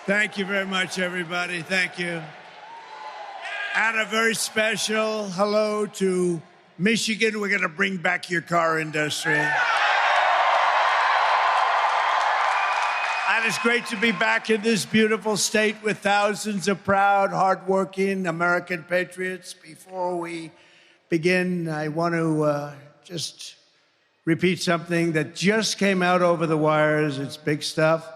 Thank you very much, everybody. Thank you. And a very special hello to Michigan. We're going to bring back your car industry. And it's great to be back in this beautiful state with thousands of proud, hardworking American patriots. Before we begin, I want to just repeat something that just came out over the wires. It's big stuff.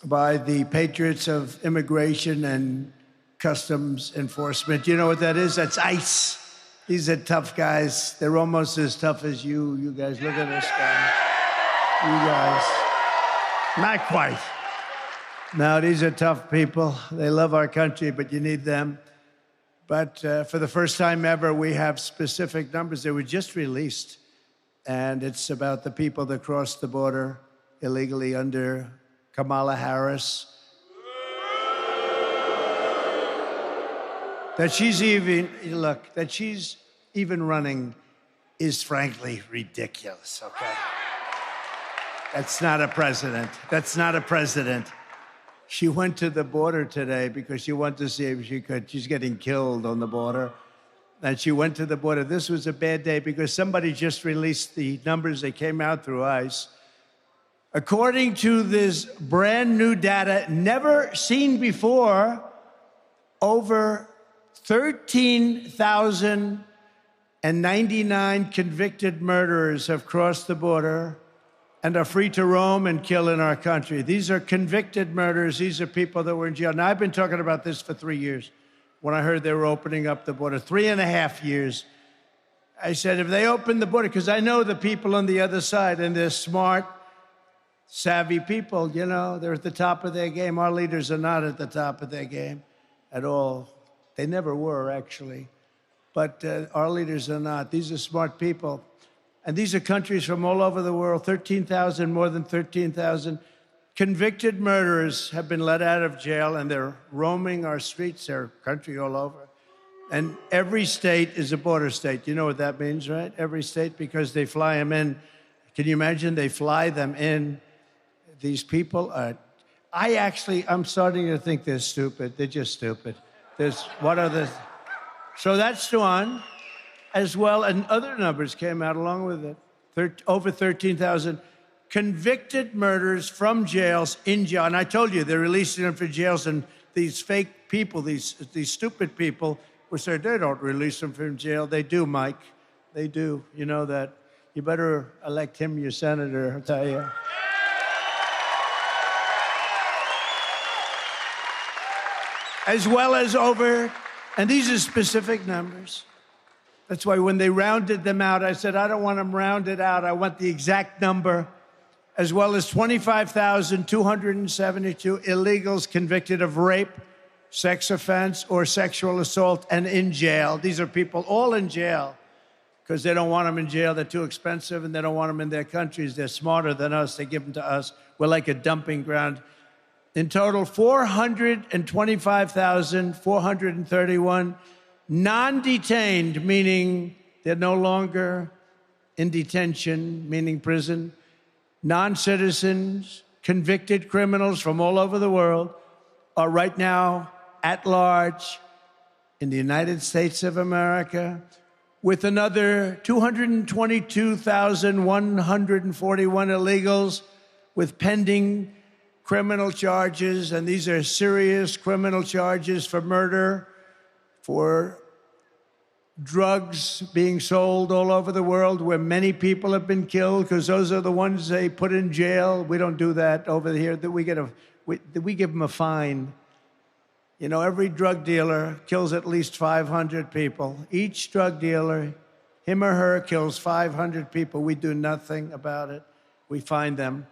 By the Patriots of Immigration and Customs Enforcement. You know what that is? That's ICE. These are tough guys. They're almost as tough as you. You guys, look at this guy. You guys. Not quite. No, these are tough people. They love our country, but you need them. But for the first time ever, we have specific numbers. They were just released. And it's about the people that crossed the border illegally under Kamala Harris. That she's even running is frankly ridiculous, okay? That's not a president. That's not a president. She went to the border today because she wanted to see if she could. She's getting killed on the border. And she went to the border. This was a bad day because somebody just released the numbers that came out through ICE. According to this brand new data, never seen before, over 13,099 convicted murderers have crossed the border and are free to roam and kill in our country. These are convicted murderers. These are people that were in jail. Now, I've been talking about this for 3 years. When I heard they were opening up the border, 3.5 years, I said, if they open the border, because I know the people on the other side, and they're smart, savvy people, you know, they're at the top of their game. Our leaders are not at the top of their game at all. They never were, actually. But our leaders are not. These are smart people. And these are countries from all over the world, 13,000, more than 13,000. Convicted murderers have been let out of jail, and they're roaming our streets, their country all over. And every state is a border state. You know what that means, right? Every state, because they fly them in. Can you imagine? They fly them in. These people are, I'm starting to think they're stupid. They're just stupid. So that's one, as well, and other numbers came out along with it. Over 13,000 convicted murderers from jails, in jail. And I told you, they're releasing them from jails, and these fake people, these stupid people, will say they don't release them from jail. They do, Mike. They do. You know that. You better elect him your senator, I'll tell you. As well as and these are specific numbers. That's why when they rounded them out, I said, I don't want them rounded out. I want the exact number, as well as 25,272 illegals convicted of rape, sex offense, or sexual assault and in jail. These are people all in jail because they don't want them in jail. They're too expensive, and they don't want them in their countries. They're smarter than us. They give them to us. We're like a dumping ground. In total, 425,431 non-detained, meaning they're no longer in detention, meaning prison, non-citizens, convicted criminals from all over the world are right now at large in the United States of America, with another 222,141 illegals with pending criminal charges, and these are serious criminal charges for murder, for drugs being sold all over the world where many people have been killed, because those are the ones they put in jail. We don't do that over here. We give them a fine. You know, every drug dealer kills at least 500 people. Each drug dealer, him or her, kills 500 people. We do nothing about it. We fine them.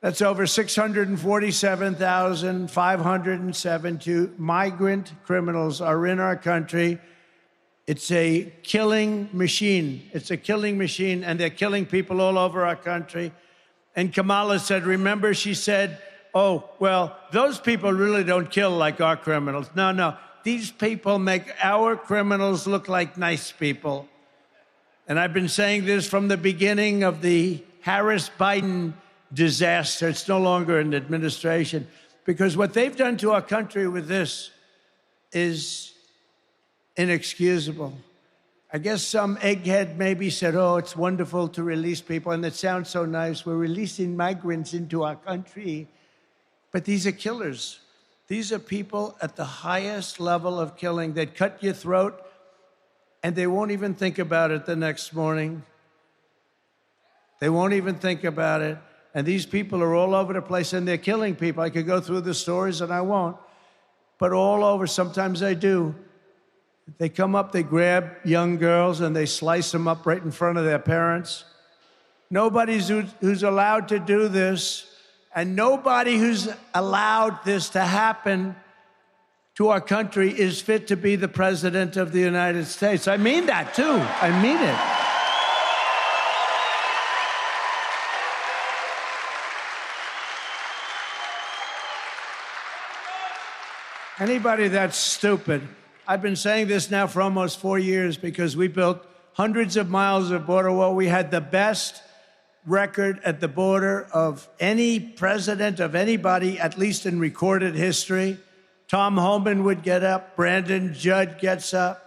That's over 647,572 migrant criminals are in our country. It's a killing machine. It's a killing machine, and they're killing people all over our country. And Kamala said, remember, she said, oh, well, those people really don't kill like our criminals. No. These people make our criminals look like nice people. And I've been saying this from the beginning of the Harris-Biden disaster. It's no longer an administration, because what they've done to our country with this is inexcusable. I guess some egghead maybe said, oh, it's wonderful to release people, and it sounds so nice. We're releasing migrants into our country. But these are killers. These are people at the highest level of killing. They'd cut your throat, and they won't even think about it the next morning. They won't even think about it. And these people are all over the place, and they're killing people. I could go through the stories, and I won't. But all over, sometimes I do. They come up, they grab young girls, and they slice them up right in front of their parents. Nobody's who's allowed to do this, and nobody who's allowed this to happen to our country is fit to be the president of the United States. I mean that, too. I mean it. Anybody that's stupid. I've been saying this now for almost 4 years because we built hundreds of miles of border wall. We had the best record at the border of any president of anybody, at least in recorded history. Tom Homan would get up. Brandon Judd gets up.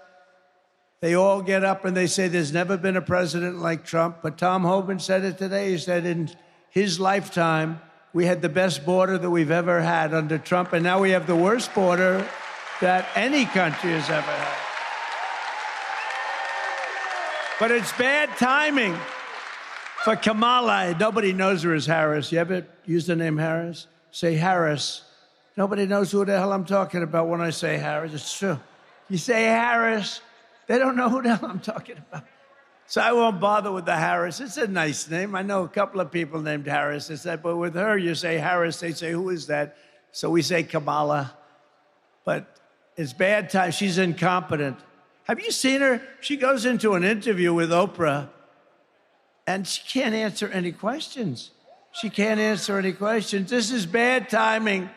They all get up and they say there's never been a president like Trump. But Tom Homan said it today. He said in his lifetime, we had the best border that we've ever had under Trump. And now we have the worst border that any country has ever had. But it's bad timing for Kamala. Nobody knows her as Harris. You ever use the name Harris? Say Harris. Nobody knows who the hell I'm talking about when I say Harris. It's true. You say Harris, they don't know who the hell I'm talking about. So I won't bother with the Harris. It's a nice name. I know a couple of people named Harris. But with her, you say Harris. They say, who is that? So we say Kamala. But it's bad time. She's incompetent. Have you seen her? She goes into an interview with Oprah, and she can't answer any questions. She can't answer any questions. This is bad timing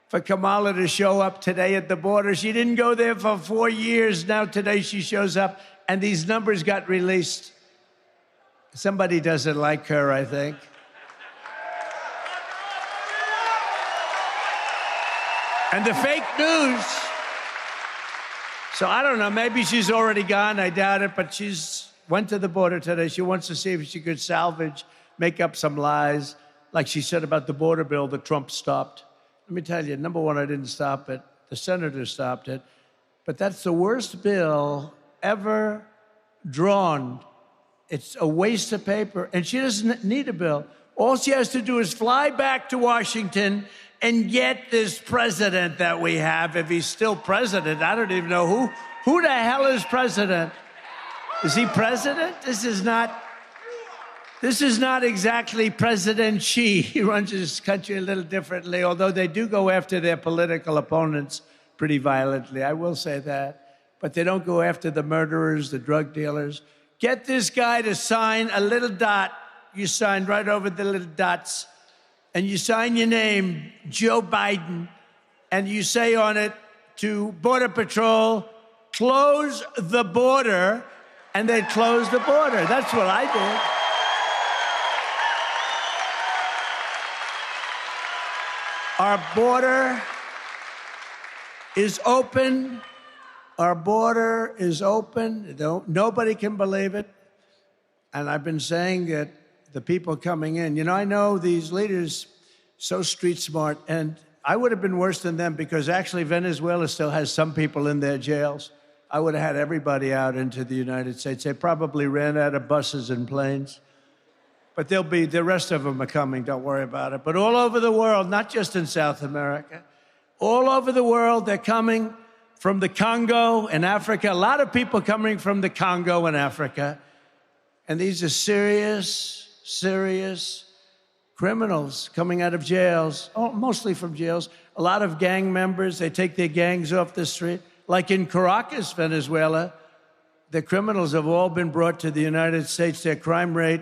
for Kamala to show up today at the border. She didn't go there for 4 years. Now today she shows up, and these numbers got released. Somebody doesn't like her, I think. And the fake news. So I don't know, maybe she's already gone, I doubt it, but she's went to the border today. She wants to see if she could salvage, make up some lies, like she said about the border bill that Trump stopped. Let me tell you, number one, I didn't stop it. The senator stopped it. But that's the worst bill ever drawn. It's a waste of paper, and she doesn't need a bill. All she has to do is fly back to Washington and get this president that we have, if he's still president. I don't even know who the hell is president. Is he president? This is not exactly President Xi. He runs his country a little differently, although they do go after their political opponents pretty violently. I will say that. But they don't go after the murderers, the drug dealers. Get this guy to sign a little dot. You sign right over the little dots. And you sign your name, Joe Biden, and you say on it to Border Patrol, close the border, and they close the border. That's what I did. Our border is open. Our border is open. Nobody can believe it. And I've been saying that the people coming in, you know, I know these leaders so street smart, and I would have been worse than them because actually Venezuela still has some people in their jails. I would have had everybody out into the United States. They probably ran out of buses and planes. But the rest of them are coming, don't worry about it. But all over the world, not just in South America, all over the world, they're coming from the Congo in Africa. A lot of people coming from the Congo in Africa. And these are serious criminals coming out of jails, mostly from jails. A lot of gang members, they take their gangs off the street. Like in Caracas, Venezuela, the criminals have all been brought to the United States. Their crime rate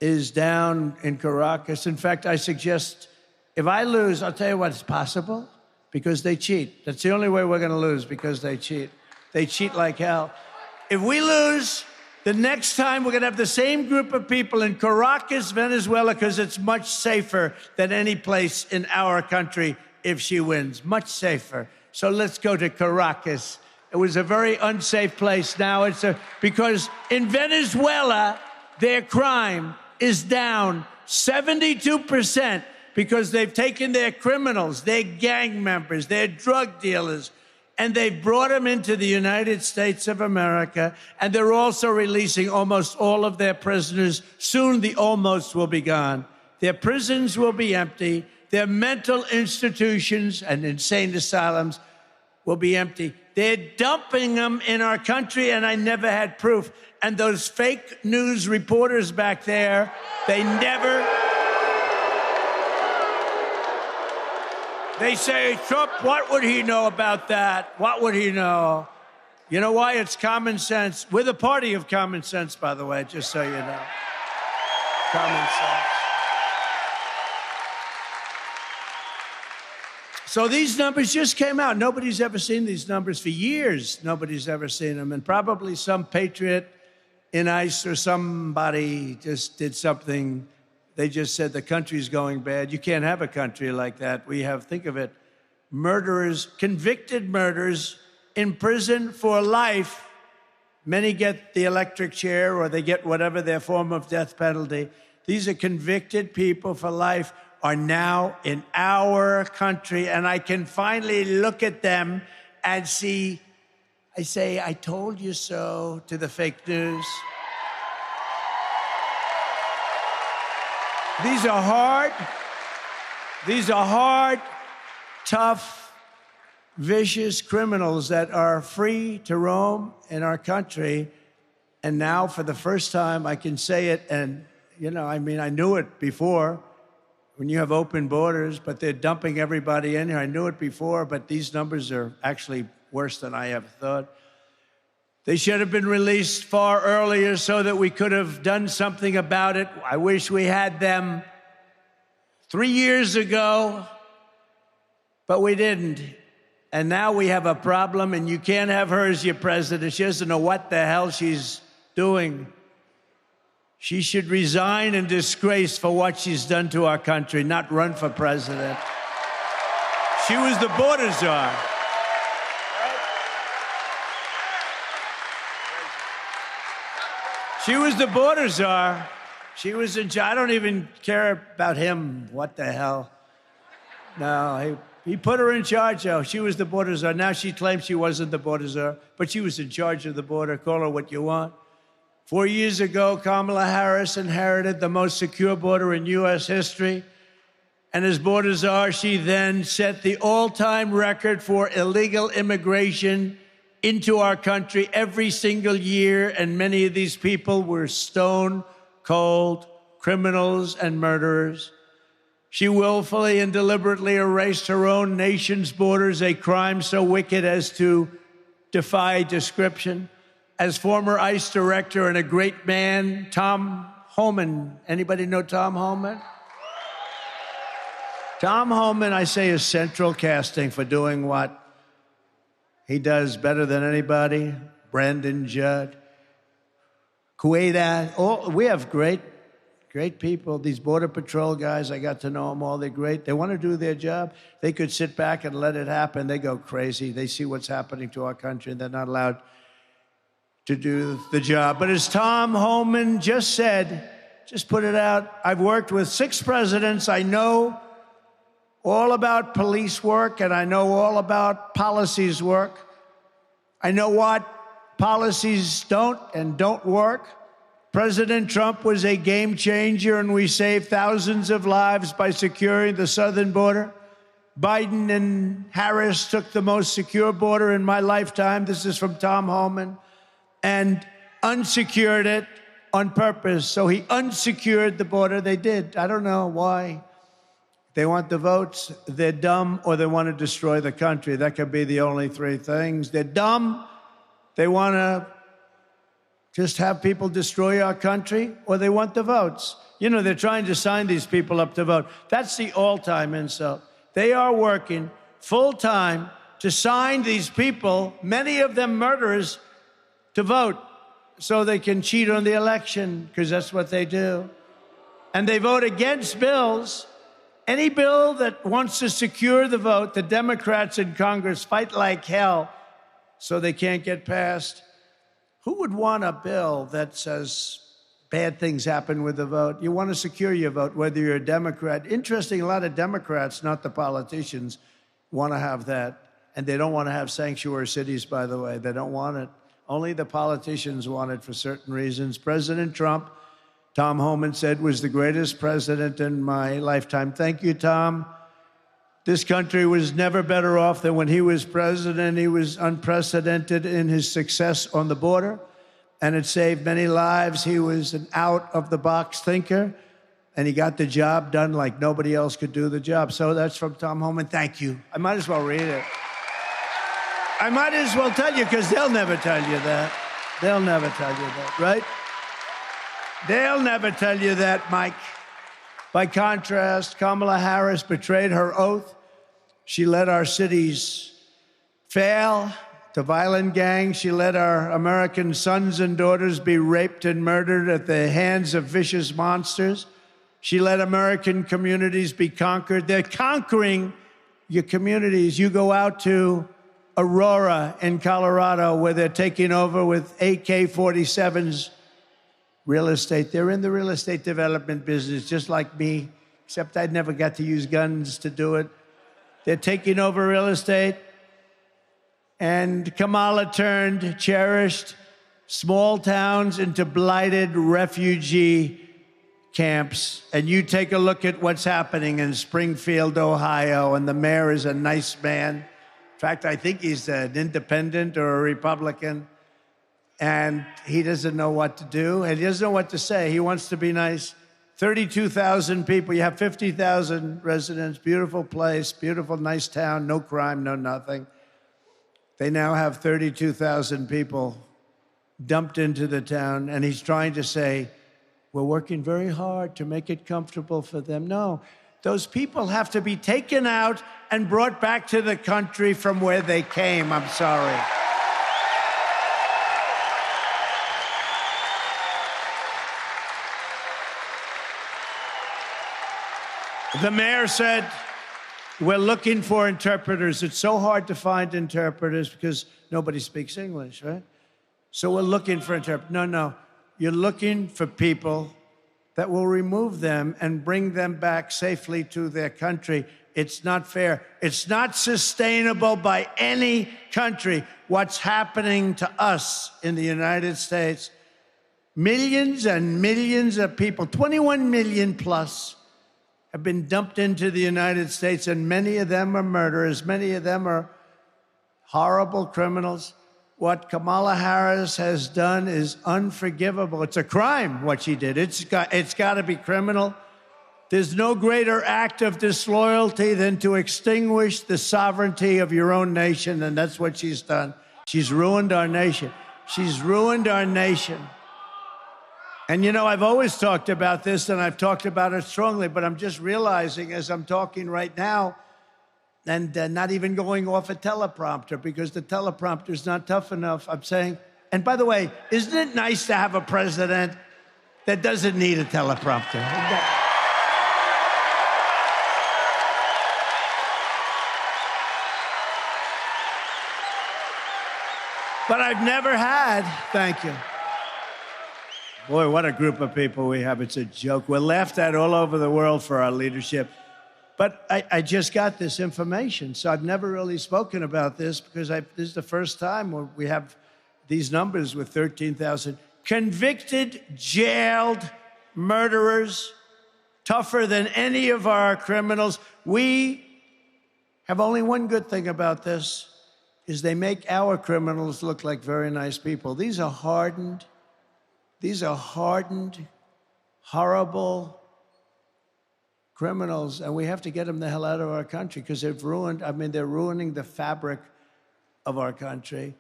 is down in Caracas. In fact, I suggest if I lose, I'll tell you what, it's possible because they cheat. That's the only way we're going to lose, because they cheat. They cheat like hell. If we lose, The next time we're going to have the same group of people in Caracas, Venezuela, because it's much safer than any place in our country if she wins. Much safer. So let's go to Caracas. It was a very unsafe place. Now because in Venezuela, their crime is down 72% because they've taken their criminals, their gang members, their drug dealers, and they've brought them into the United States of America, and they're also releasing almost all of their prisoners. Soon the almost will be gone. Their prisons will be empty. Their mental institutions and insane asylums will be empty. They're dumping them in our country, and I never had proof. And those fake news reporters back there, They say, Trump, what would he know about that? What would he know? You know why? It's common sense. We're the party of common sense, by the way, just so you know. Common sense. So these numbers just came out. Nobody's ever seen these numbers for years. Nobody's ever seen them. And probably some patriot in ICE or somebody just did something. They just said the country's going bad. You can't have a country like that. We have, think of it, murderers, convicted murderers in prison for life. Many get the electric chair or they get whatever their form of death penalty. These are convicted people for life are now in our country. And I can finally look at them and see, I say, I told you so to the fake news. These are hard, tough, vicious criminals that are free to roam in our country. And now, for the first time, I can say it. And, you know, I mean, I knew it before when you have open borders, but they're dumping everybody in here. I knew it before, but these numbers are actually worse than I ever thought. They should have been released far earlier so that we could have done something about it. I wish we had them 3 years ago, but we didn't. And now we have a problem, and you can't have her as your president. She doesn't know what the hell she's doing. She should resign in disgrace for what she's done to our country, not run for president. She was the border czar. She was the border czar. She was in charge. I don't even care about him. What the hell? No, he put her in charge, though. She was the border czar. Now she claims she wasn't the border czar, but she was in charge of the border. Call her what you want. 4 years ago, Kamala Harris inherited the most secure border in U.S. history. And as border czar, she then set the all-time record for illegal immigration into our country every single year, and many of these people were stone-cold criminals and murderers. She willfully and deliberately erased her own nation's borders, a crime so wicked as to defy description. As former ICE director and a great man, Tom Homan. Anybody know Tom Homan? Tom Homan, I say, is central casting for doing what he does better than anybody. Brandon Judd, Quaid. We have great people. These Border Patrol guys, I got to know them all. They're great. They want to do their job. They could sit back and let it happen. They go crazy. They see what's happening to our country, and they're not allowed to do the job. But as Tom Homan just said, just put it out, I've worked with 6 presidents. I know all about police work, and I know all about policies work. I know what policies don't work. President Trump was a game changer, and we saved thousands of lives by securing the southern border. Biden and Harris took the most secure border in my lifetime. This is from Tom Homan. And unsecured it on purpose. So he unsecured the border. They did. I don't know why. They want the votes, they're dumb, or they want to destroy the country. That could be the only 3 things. They're dumb, they want to just have people destroy our country, or they want the votes. You know, they're trying to sign these people up to vote. That's the all-time insult. They are working full-time to sign these people, many of them murderers, to vote. so they can cheat on the election, because that's what they do. And they vote against bills. Any bill that wants to secure the vote, the Democrats in Congress fight like hell so they can't get passed. Who would want a bill that says bad things happen with the vote? You want to secure your vote, whether you're a Democrat. Interesting, a lot of Democrats, not the politicians, want to have that. And they don't want to have sanctuary cities, by the way. They don't want it. Only the politicians want it for certain reasons. President Trump, Tom Homan said, was the greatest president in my lifetime. Thank you, Tom. This country was never better off than when he was president. He was unprecedented in his success on the border, and it saved many lives. He was an out-of-the-box thinker, and he got the job done like nobody else could do the job. So that's from Tom Homan. Thank you. I might as well read it. I might as well tell you, because they'll never tell you that. They'll never tell you that, right? They'll never tell you that, Mike. By contrast, Kamala Harris betrayed her oath. She let our cities fail to violent gangs. She let our American sons and daughters be raped and murdered at the hands of vicious monsters. She let American communities be conquered. They're conquering your communities. You go out to Aurora in Colorado, where they're taking over with AK-47s. Real estate. They're in the real estate development business, just like me, except I never got to use guns to do it. They're taking over real estate. And Kamala turned cherished small towns into blighted refugee camps. And you take a look at what's happening in Springfield, Ohio, and the mayor is a nice man. In fact, I think he's an independent or a Republican. And he doesn't know what to do, and he doesn't know what to say. He wants to be nice. 32,000 people. You have 50,000 residents. Beautiful place, beautiful, nice town, no crime, no nothing. They now have 32,000 people dumped into the town, and he's trying to say, we're working very hard to make it comfortable for them. No, those people have to be taken out and brought back to the country from where they came. I'm sorry. The mayor said, we're looking for interpreters. It's so hard to find interpreters because nobody speaks English, right? So we're looking for interpreters. No. You're looking for people that will remove them and bring them back safely to their country. It's not fair. It's not sustainable by any country. What's happening to us in the United States, millions and millions of people, 21 million plus, have been dumped into the United States, and many of them are murderers. Many of them are horrible criminals. What Kamala Harris has done is unforgivable. It's a crime, what she did. It's got to be criminal. There's no greater act of disloyalty than to extinguish the sovereignty of your own nation, and that's what she's done. She's ruined our nation. She's ruined our nation. And, you know, I've always talked about this, and I've talked about it strongly, but I'm just realizing as I'm talking right now, and not even going off a teleprompter, because the teleprompter's not tough enough. I'm saying, and by the way, isn't it nice to have a president that doesn't need a teleprompter? But I've never had, thank you. Boy, what a group of people we have. It's a joke. We're laughed at all over the world for our leadership. But I just got this information, so I've never really spoken about this because this is the first time where we have these numbers with 13,000 convicted, jailed murderers, tougher than any of our criminals. We have only one good thing about this, is they make our criminals look like very nice people. These are hardened, horrible criminals, and we have to get them the hell out of our country because they're ruining the fabric of our country.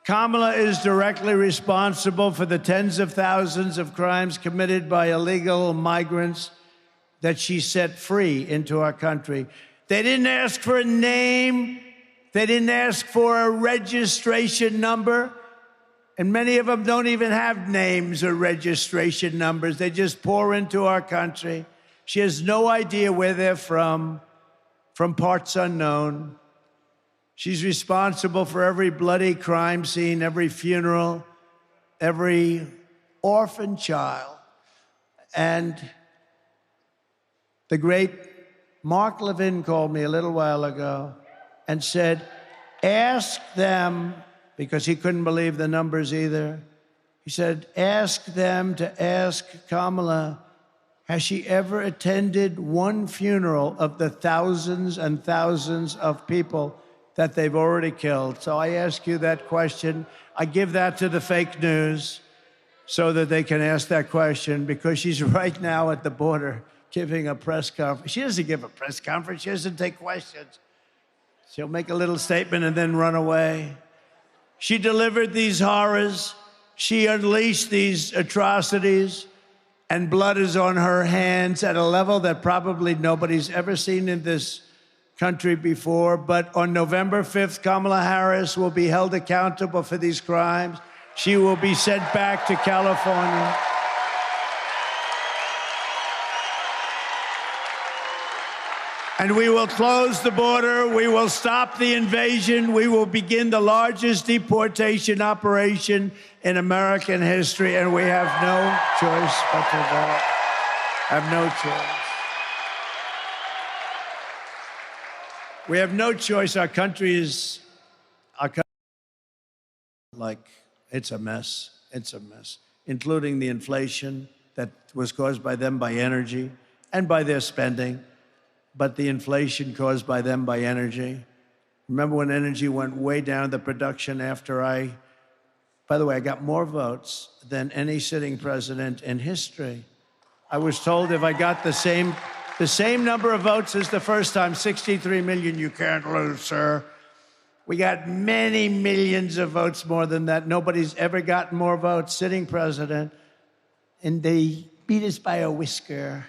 Kamala is directly responsible for the tens of thousands of crimes committed by illegal migrants that she set free into our country. They didn't ask for a name. They didn't ask for a registration number. And many of them don't even have names or registration numbers. They just pour into our country. She has no idea where they're from parts unknown. She's responsible for every bloody crime scene, every funeral, every orphan child. And the great Mark Levin called me a little while ago and said, ask them, because he couldn't believe the numbers either. He said, ask them to ask Kamala, has she ever attended one funeral of the thousands and thousands of people that they've already killed? So I ask you that question. I give that to the fake news so that they can ask that question, because she's right now at the border giving a press conference. She doesn't give a press conference. She doesn't take questions. She'll make a little statement and then run away. She delivered these horrors. She unleashed these atrocities, and blood is on her hands at a level that probably nobody's ever seen in this country before. But on November 5th, Kamala Harris will be held accountable for these crimes. She will be sent back to California. And we will close the border. We will stop the invasion. We will begin the largest deportation operation in American history. And we have no choice but to vote. Have no choice. We have no choice. Our country is, like, it's a mess. It's a mess, including the inflation that was caused by them by energy and by their spending. But the inflation caused by them by energy. Remember when energy went way down, the production after by the way, I got more votes than any sitting president in history. I was told if I got the same number of votes as the first time, 63 million, you can't lose, sir. We got many millions of votes more than that. Nobody's ever gotten more votes, sitting president. And they beat us by a whisker.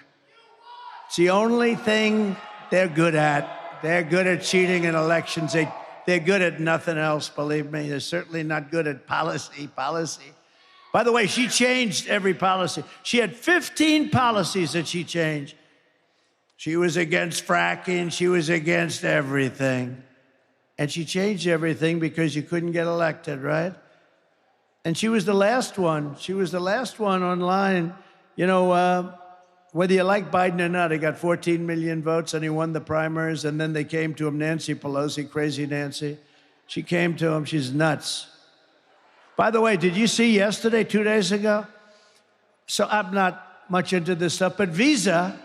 It's the only thing they're good at. They're good at cheating in elections. They're good at nothing else, believe me. They're certainly not good at policy. By the way, she changed every policy. She had 15 policies that she changed. She was against fracking. She was against everything. And she changed everything because you couldn't get elected, right? And she was the last one. She was the last one online. You know, whether you like Biden or not, he got 14 million votes and he won the primaries. And then they came to him, Nancy Pelosi, crazy Nancy. She came to him. She's nuts. By the way, did you see yesterday, 2 days ago? So I'm not much into this stuff, but Visa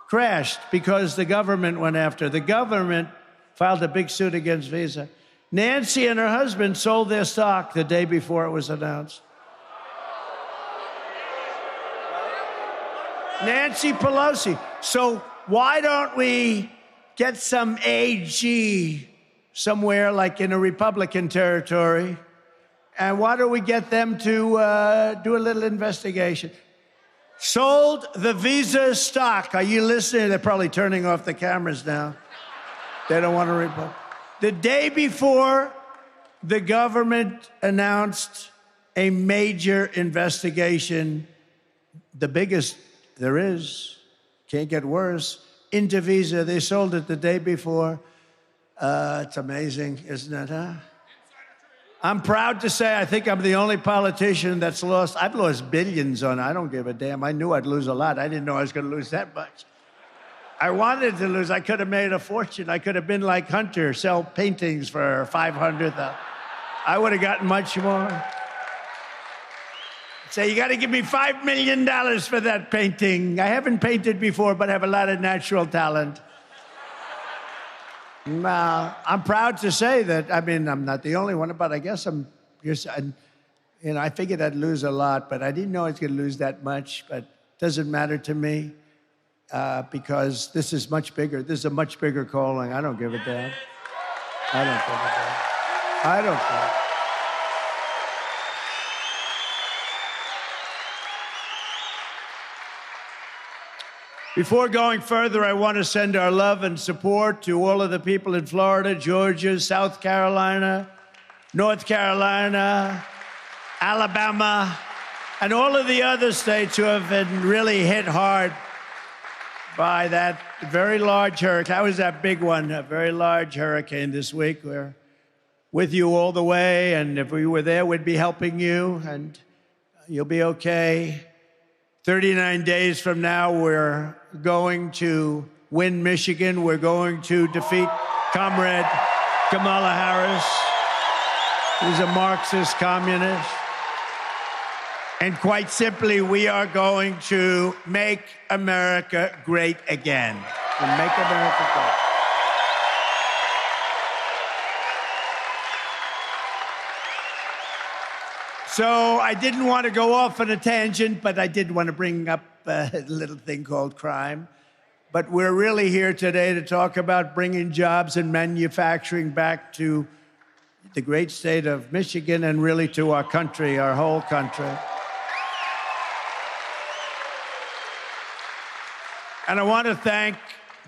crashed because the government went after. The government filed a big suit against Visa. Nancy and her husband sold their stock the day before it was announced. Nancy Pelosi. So why don't we get some AG somewhere like in a Republican territory? And why don't we get them to do a little investigation? Sold the Visa stock. Are you listening? They're probably turning off the cameras now. They don't want to report. The day before, the government announced a major investigation, the biggest there is, can't get worse, into Visa. They sold it the day before. It's amazing, isn't it, huh? I'm proud to say I think I'm the only politician that's lost. I've lost billions on it. I don't give a damn. I knew I'd lose a lot. I didn't know I was going to lose that much. I wanted to lose. I could have made a fortune. I could have been like Hunter, sell paintings for $500,000. I would have gotten much more. Say, you got to give me $5 million for that painting. I haven't painted before, but I have a lot of natural talent. I'm proud to say that, I mean, I'm not the only one, but I guess I figured I'd lose a lot, but I didn't know I was going to lose that much, but it doesn't matter to me because this is much bigger. This is a much bigger calling. I don't give a damn. I don't give a damn. I don't care. Before going further, I want to send our love and support to all of the people in Florida, Georgia, South Carolina, North Carolina, Alabama, and all of the other states who have been really hit hard by that very large hurricane. How was that big one? A very large hurricane this week. We're with you all the way, and if we were there, we'd be helping you, and you'll be okay. 39 days from now, we're going to win Michigan. We're going to defeat Comrade Kamala Harris, who's a Marxist communist. And quite simply, we are going to make America great again. And make America great. So I didn't want to go off on a tangent, but I did want to bring up a little thing called crime. But we're really here today to talk about bringing jobs and manufacturing back to the great state of Michigan and really to our country, our whole country. And I want to thank,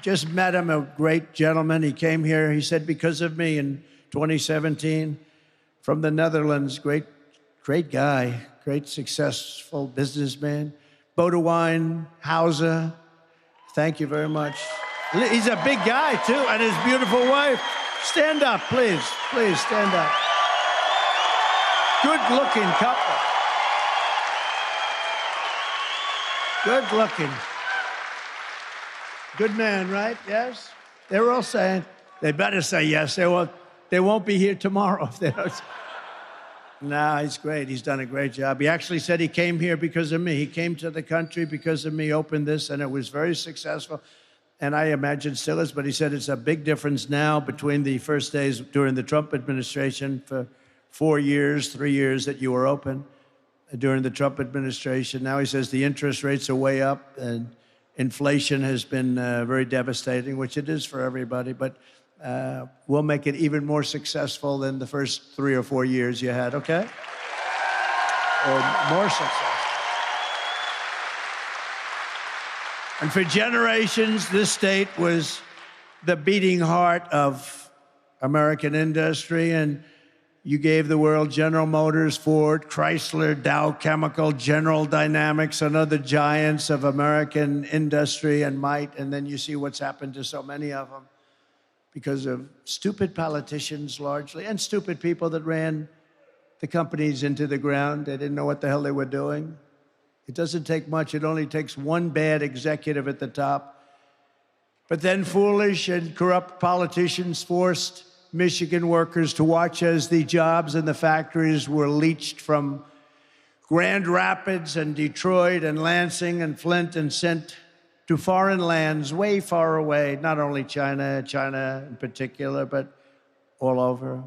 just met him, a great gentleman. He came here, he said, because of me in 2017 from the Netherlands. Great guy, great successful businessman. Bodewijn Hauser, thank you very much. He's a big guy, too, and his beautiful wife. Stand up, please. Please, stand up. Good-looking couple. Good-looking. Good man, right? Yes? They're all saying. They better say yes. They won't be here tomorrow if they don't. No, he's great. He's done a great job. He actually said he came here because of me. He came to the country because of me, opened this, and it was very successful. And I imagine still is, but he said it's a big difference now between the first days during the Trump administration for 4 years, 3 years that you were open during the Trump administration. Now he says the interest rates are way up and inflation has been very devastating, which it is for everybody, but we'll make it even more successful than the first 3 or 4 years you had, okay? Or more successful. And for generations, this state was the beating heart of American industry, and you gave the world General Motors, Ford, Chrysler, Dow Chemical, General Dynamics, and other giants of American industry and might, and then you see what's happened to so many of them because of stupid politicians largely, and stupid people that ran the companies into the ground. They didn't know what the hell they were doing. It doesn't take much. It only takes one bad executive at the top. But then foolish and corrupt politicians forced Michigan workers to watch as the jobs in the factories were leached from Grand Rapids and Detroit and Lansing and Flint and sent to foreign lands way far away, not only China in particular, but all over.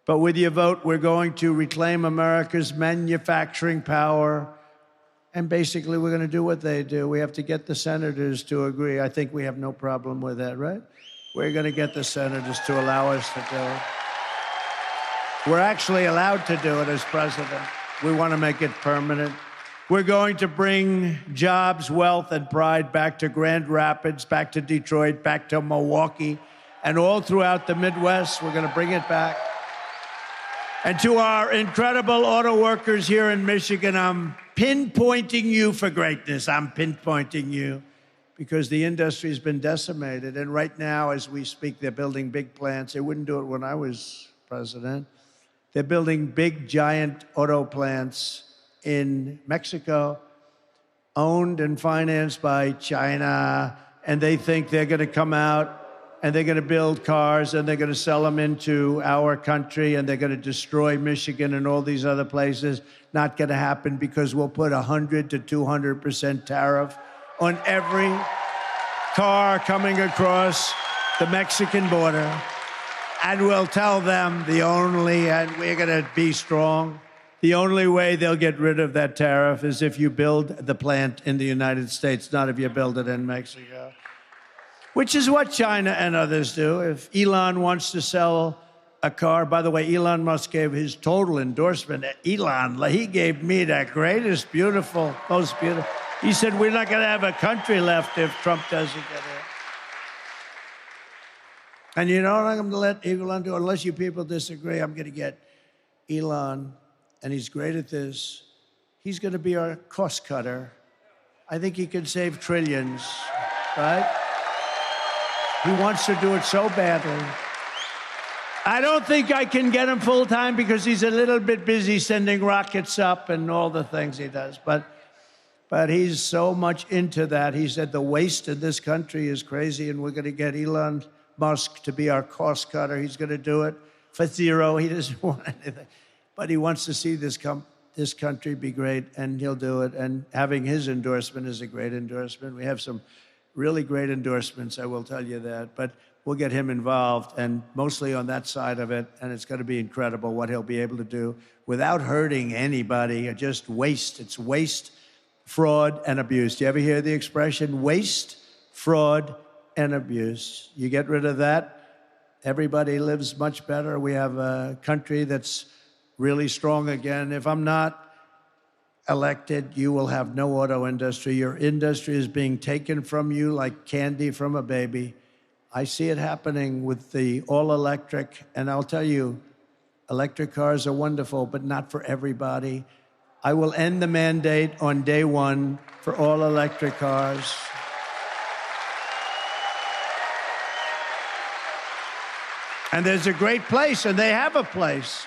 But with your vote, we're going to reclaim America's manufacturing power. And basically, we're going to do what they do. We have to get the senators to agree. I think we have no problem with that, right? We're going to get the senators to allow us to do it. We're actually allowed to do it as president. We want to make it permanent. We're going to bring jobs, wealth, and pride back to Grand Rapids, back to Detroit, back to Milwaukee, and all throughout the Midwest. We're going to bring it back. And to our incredible auto workers here in Michigan, I'm pinpointing you for greatness. I'm pinpointing you because the industry has been decimated. And right now, as we speak, they're building big plants. They wouldn't do it when I was president. They're building big, giant auto plants in Mexico, owned and financed by China. And they think they're going to come out and they're going to build cars and they're going to sell them into our country and they're going to destroy Michigan and all these other places. Not going to happen because we'll put 100 to 200% tariff on every car coming across the Mexican border. And we'll tell them and we're going to be strong, the only way they'll get rid of that tariff is if you build the plant in the United States, not if you build it in Mexico. Which is what China and others do. If Elon wants to sell a car, by the way, Elon Musk gave his total endorsement. He gave me the greatest, beautiful, most beautiful. He said, we're not going to have a country left if Trump doesn't get in. And you know what I'm going to let Elon do? Unless you people disagree, I'm going to get Elon and he's great at this. He's going to be our cost cutter. I think he can save trillions, right? He wants to do it so badly. I don't think I can get him full time because he's a little bit busy sending rockets up and all the things he does. But he's so much into that. He said the waste in this country is crazy, and we're going to get Elon Musk to be our cost cutter. He's going to do it for zero. He doesn't want anything. But he wants to see this country be great, and he'll do it. And having his endorsement is a great endorsement. We have some really great endorsements, I will tell you that. But we'll get him involved, and mostly on that side of it, and it's going to be incredible what he'll be able to do without hurting anybody, or just waste. It's waste, fraud, and abuse. Do you ever hear the expression waste, fraud, and abuse? You get rid of that, everybody lives much better. We have a country that's really strong again. If I'm not elected, you will have no auto industry. Your industry is being taken from you like candy from a baby. I see it happening with the all-electric, and I'll tell you, electric cars are wonderful, but not for everybody. I will end the mandate on day one for all-electric cars. And there's a great place, and they have a place.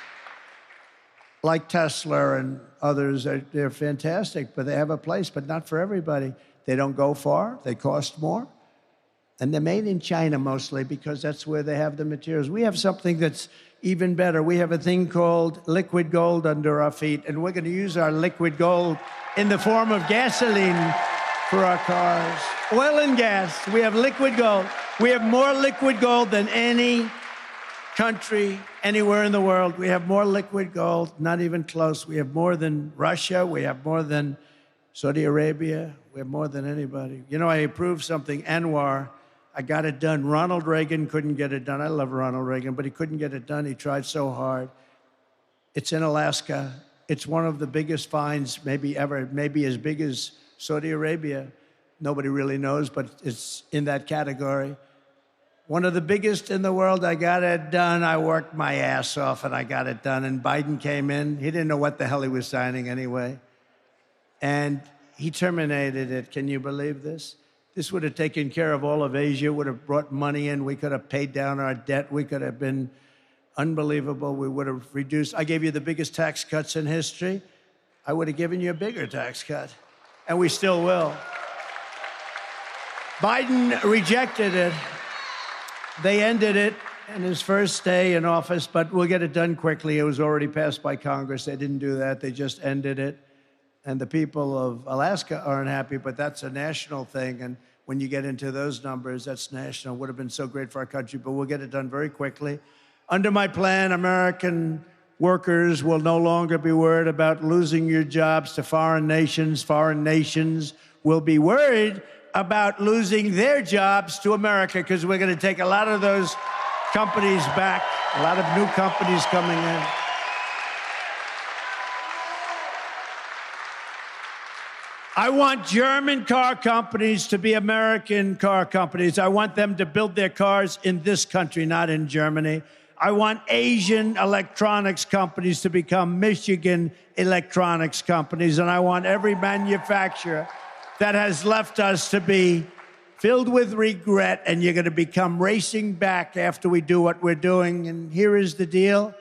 Like Tesla and others, they're fantastic, but they have a place, but not for everybody. They don't go far, they cost more. And they're made in China mostly because that's where they have the materials. We have something that's even better. We have a thing called liquid gold under our feet, and we're going to use our liquid gold in the form of gasoline for our cars. Oil and gas, we have liquid gold. We have more liquid gold than any country anywhere in the world. We have more liquid gold, not even close. We have more than Russia. We have more than Saudi Arabia. We have more than anybody. You know, I approved something, Anwar. I got it done. Ronald Reagan couldn't get it done. I love Ronald Reagan, but he couldn't get it done. He tried so hard. It's in Alaska. It's one of the biggest finds maybe ever, maybe as big as Saudi Arabia. Nobody really knows, but it's in that category. One of the biggest in the world. I got it done. I worked my ass off, and I got it done. And Biden came in. He didn't know what the hell he was signing anyway. And he terminated it. Can you believe this? This would have taken care of all of Asia, would have brought money in. We could have paid down our debt. We could have been unbelievable. We would have reduced. I gave you the biggest tax cuts in history. I would have given you a bigger tax cut, and we still will. Biden rejected it. They ended it in his first day in office, but we'll get it done quickly. It was already passed by Congress. They didn't do that. They just ended it. And the people of Alaska aren't happy, but that's a national thing. And when you get into those numbers, that's national. Would have been so great for our country, but we'll get it done very quickly. Under my plan, American workers will no longer be worried about losing your jobs to foreign nations. Foreign nations will be worried about losing their jobs to America, because we're going to take a lot of those companies back, a lot of new companies coming in. I want German car companies to be American car companies. I want them to build their cars in this country, not in Germany. I want Asian electronics companies to become Michigan electronics companies. And I want every manufacturer that has left us to be filled with regret, and you're going to become racing back after we do what we're doing. And here is the deal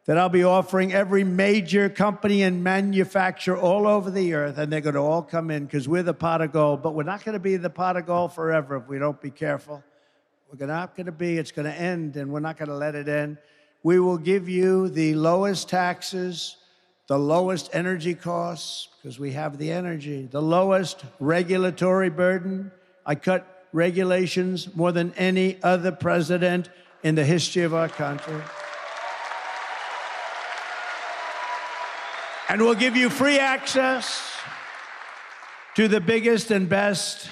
that I'll be offering every major company and manufacturer all over the earth, and they're going to all come in because we're the pot of gold. But we're not going to be the pot of gold forever if we don't be careful. We're not going to be. It's going to end, and we're not going to let it end. We will give you the lowest taxes, the lowest energy costs, because we have the energy, the lowest regulatory burden. I cut regulations more than any other president in the history of our country. And we'll give you free access to the biggest and best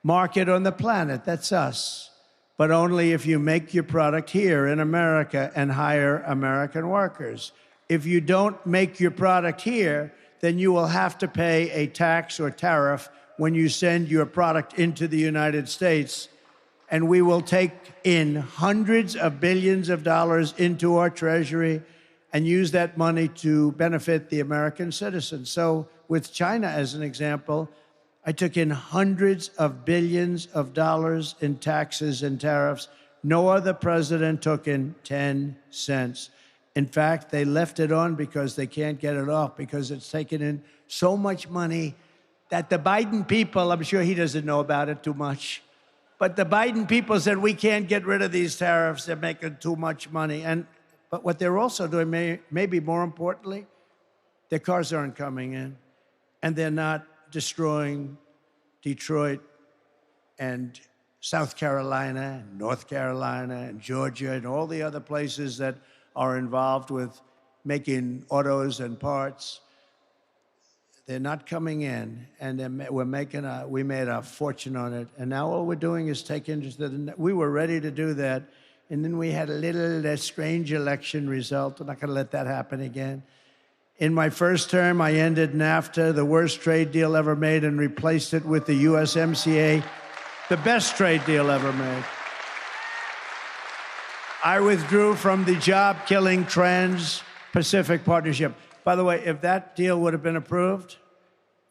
market on the planet. That's us. But only if you make your product here in America and hire American workers. If you don't make your product here, then you will have to pay a tax or tariff when you send your product into the United States. And we will take in hundreds of billions of dollars into our treasury. and use that money to benefit the American citizens. So with China as an example, I took in hundreds of billions of dollars in taxes and tariffs. No other president took in 10 cents. In fact, they left it on because they can't get it off, because it's taken in so much money that the Biden people, I'm sure he doesn't know about it too much, but the Biden people said, we can't get rid of these tariffs. They're making too much money. But what they're also doing, maybe more importantly, their cars aren't coming in, and they're not destroying Detroit and South Carolina, and North Carolina, and Georgia, and all the other places that are involved with making autos and parts. They're not coming in, and we made a fortune on it. And now all we're doing is take interest in it. We were ready to do that, and then we had a strange election result. We're not going to let that happen again. In my first term, I ended NAFTA, the worst trade deal ever made, and replaced it with the USMCA, the best trade deal ever made. I withdrew from the job-killing Trans-Pacific Partnership. By the way, if that deal would have been approved,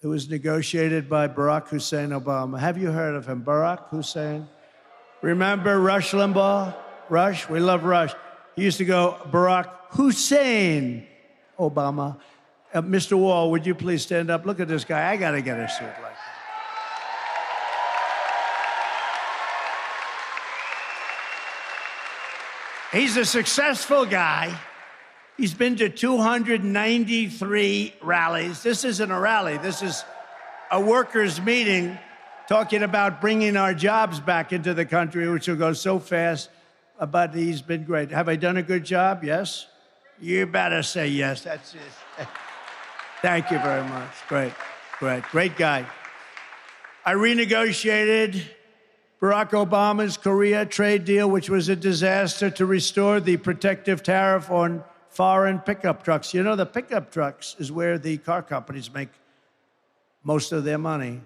it was negotiated by Barack Hussein Obama. Have you heard of him, Barack Hussein? Remember Rush Limbaugh? Rush? We love Rush. He used to go, Barack Hussein Obama. Mr. Wall, would you please stand up? Look at this guy. I got to get a suit like that. He's a successful guy. He's been to 293 rallies. This isn't a rally. This is a workers' meeting talking about bringing our jobs back into the country, which will go so fast. But he's been great. Have I done a good job? Yes? You better say yes. That's it. Thank you very much. Great guy. I renegotiated Barack Obama's Korea trade deal, which was a disaster, to restore the protective tariff on foreign pickup trucks. You know, the pickup trucks is where the car companies make most of their money,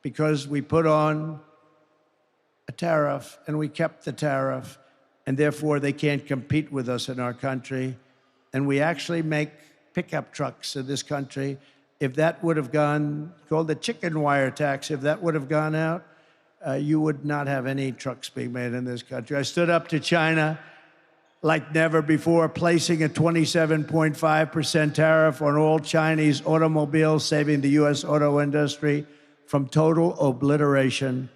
because we put on a tariff and we kept the tariff, and therefore they can't compete with us in our country. And we actually make pickup trucks in this country. If that would have gone, called the chicken wire tax, if that would have gone out, you would not have any trucks being made in this country. I stood up to China like never before, placing a 27.5% tariff on all Chinese automobiles, saving the U.S. auto industry from total obliteration.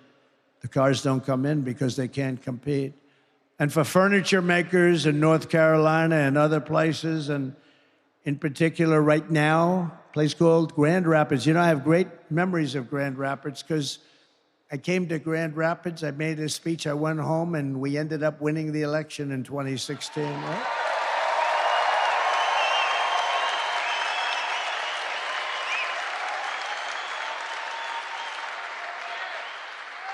The cars don't come in because they can't compete. And for furniture makers in North Carolina and other places, and in particular right now, a place called Grand Rapids. You know, I have great memories of Grand Rapids because I came to Grand Rapids, I made a speech, I went home, and we ended up winning the election in 2016, right?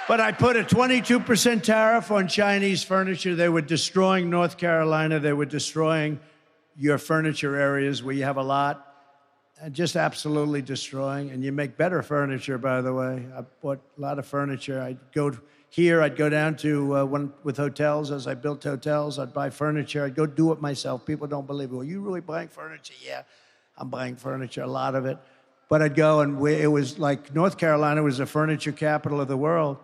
But I put a 22% tariff on Chinese furniture. They were destroying North Carolina. They were destroying your furniture areas where you have a lot. Just absolutely destroying. And you make better furniture, by the way. I bought a lot of furniture. I'd go down to with hotels. As I built hotels, I'd buy furniture. I'd go do it myself. People don't believe it. Well, you really buying furniture? Yeah, I'm buying furniture, a lot of it. But I'd go, and it was like North Carolina was the furniture capital of the world.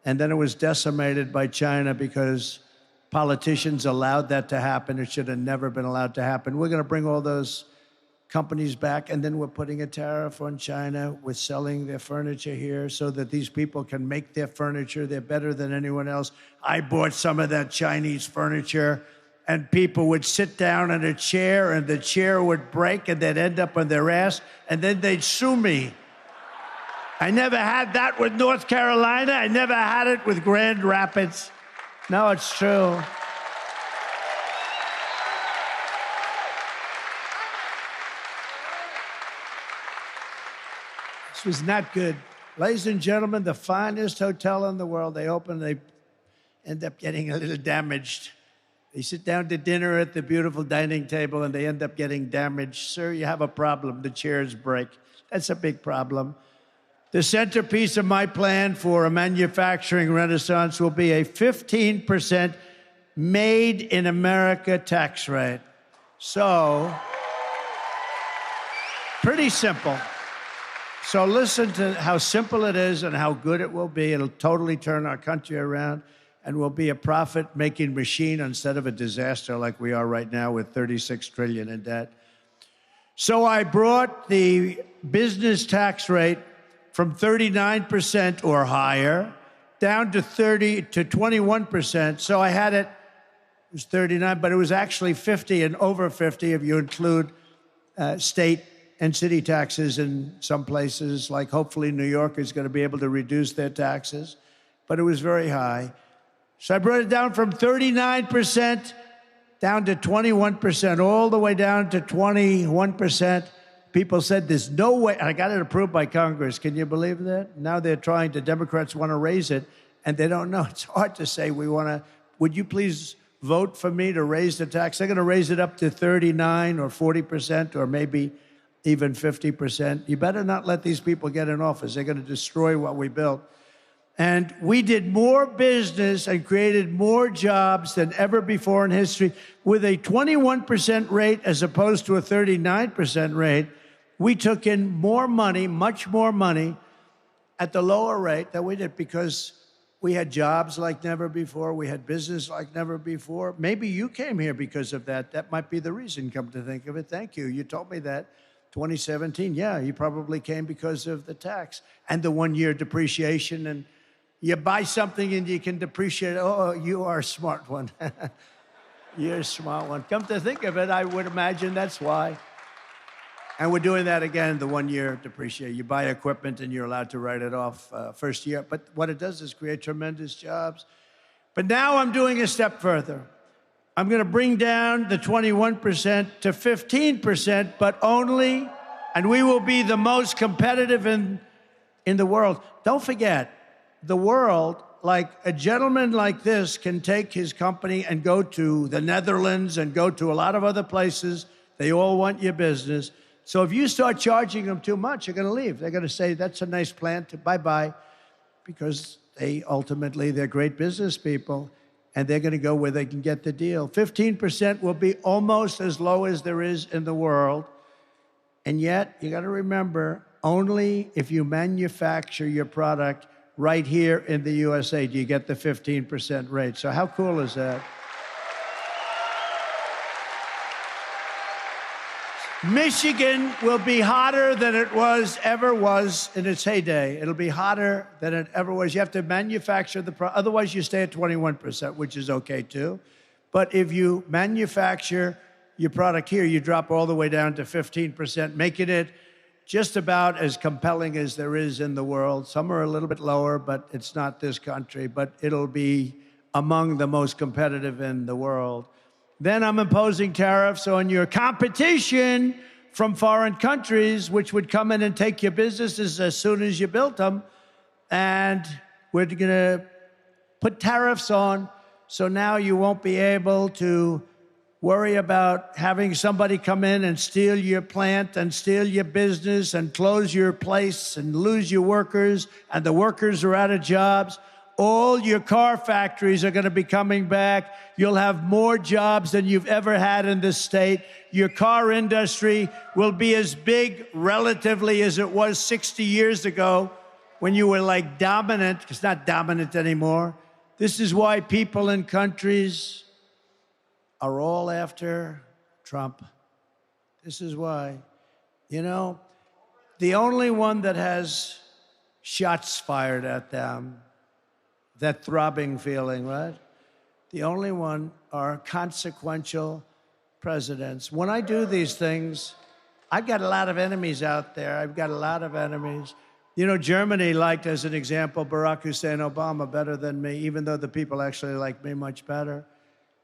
And then it was decimated by China because politicians allowed that to happen. It should have never been allowed to happen. We're going to bring all those companies back, and then we're putting a tariff on China. We're selling their furniture here so that these people can make their furniture. They're better than anyone else. I bought some of that Chinese furniture, and people would sit down in a chair, and the chair would break, and they'd end up on their ass, and then they'd sue me. I never had that with North Carolina. I never had it with Grand Rapids. No, it's true. This was not good. Ladies and gentlemen, the finest hotel in the world. They open, they end up getting a little damaged. They sit down to dinner at the beautiful dining table, and they end up getting damaged. Sir, you have a problem. The chairs break. That's a big problem. The centerpiece of my plan for a manufacturing renaissance will be a 15% made in America tax rate. So, pretty simple. So listen to how simple it is and how good it will be. It'll totally turn our country around, and we'll be a profit-making machine instead of a disaster like we are right now with $36 trillion in debt. So I brought the business tax rate from 39% or higher down to 21%. So I had it was 39, but it was actually 50 and over 50 if you include state and city taxes in some places, like hopefully New York is going to be able to reduce their taxes, but it was very high. So I brought it down from 39% down to 21%, all the way down to 21%. People said there's no way, and I got it approved by Congress. Can you believe that? Now they're trying to, Democrats want to raise it, and they don't know. It's hard to say we want to, would you please vote for me to raise the tax? They're going to raise it up to 39 or 40% or maybe even 50%. You better not let these people get in office. They're going to destroy what we built. And we did more business and created more jobs than ever before in history with a 21% rate as opposed to a 39% rate. We took in more money, much more money, at the lower rate that we did because we had jobs like never before. We had business like never before. Maybe you came here because of that. That might be the reason, come to think of it. Thank you. You told me that. 2017, yeah, you probably came because of the tax and the one-year depreciation. And you buy something and you can depreciate. Oh, you are a smart one. You're a smart one. Come to think of it, I would imagine that's why. And we're doing that again, the one-year depreciation. You buy equipment and you're allowed to write it off first year. But what it does is create tremendous jobs. But now I'm doing a step further. I'm going to bring down the 21% to 15%, but only, and we will be the most competitive in the world. Don't forget, the world, like a gentleman like this can take his company and go to the Netherlands and go to a lot of other places. They all want your business. So if you start charging them too much, you're going to leave. They're going to say, that's a nice plant, bye-bye, because they're great business people, and they're going to go where they can get the deal. 15% will be almost as low as there is in the world. And yet, you got to remember, only if you manufacture your product right here in the USA do you get the 15% rate. So how cool is that? Michigan will be hotter than it ever was in its heyday. It'll be hotter than it ever was. You have to manufacture the product. Otherwise, you stay at 21%, which is okay, too. But if you manufacture your product here, you drop all the way down to 15%, making it just about as compelling as there is in the world. Some are a little bit lower, but it's not this country. But it'll be among the most competitive in the world. Then I'm imposing tariffs on your competition from foreign countries, which would come in and take your businesses as soon as you built them. And we're going to put tariffs on, so now you won't be able to worry about having somebody come in and steal your plant and steal your business and close your place and lose your workers, and the workers are out of jobs. All your car factories are going to be coming back. You'll have more jobs than you've ever had in this state. Your car industry will be as big relatively as it was 60 years ago when you were like dominant. It's not dominant anymore. This is why people in countries are all after Trump. This is why. You know, the only one that has shots fired at them, that throbbing feeling, right? The only one are consequential presidents. When I do these things, I've got a lot of enemies out there. I've got a lot of enemies. You know, Germany liked, as an example, Barack Hussein Obama better than me, even though the people actually like me much better.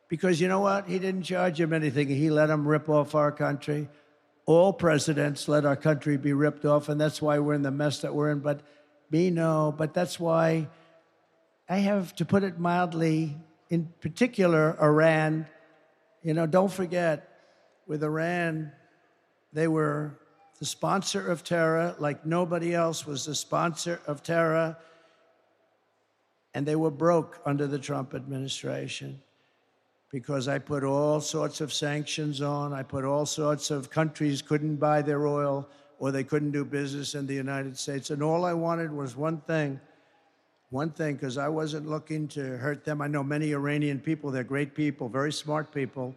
Because you know what? He didn't charge him anything. He let him rip off our country. All presidents let our country be ripped off, and that's why we're in the mess that we're in. But me, no. But that's why I have, to put it mildly, in particular, Iran. You know, don't forget, with Iran, they were the sponsor of terror like nobody else was the sponsor of terror, and they were broke under the Trump administration because I put all sorts of sanctions on. I put all sorts of countries couldn't buy their oil or they couldn't do business in the United States. And all I wanted was one thing, because I wasn't looking to hurt them. I know many Iranian people, they're great people, very smart people,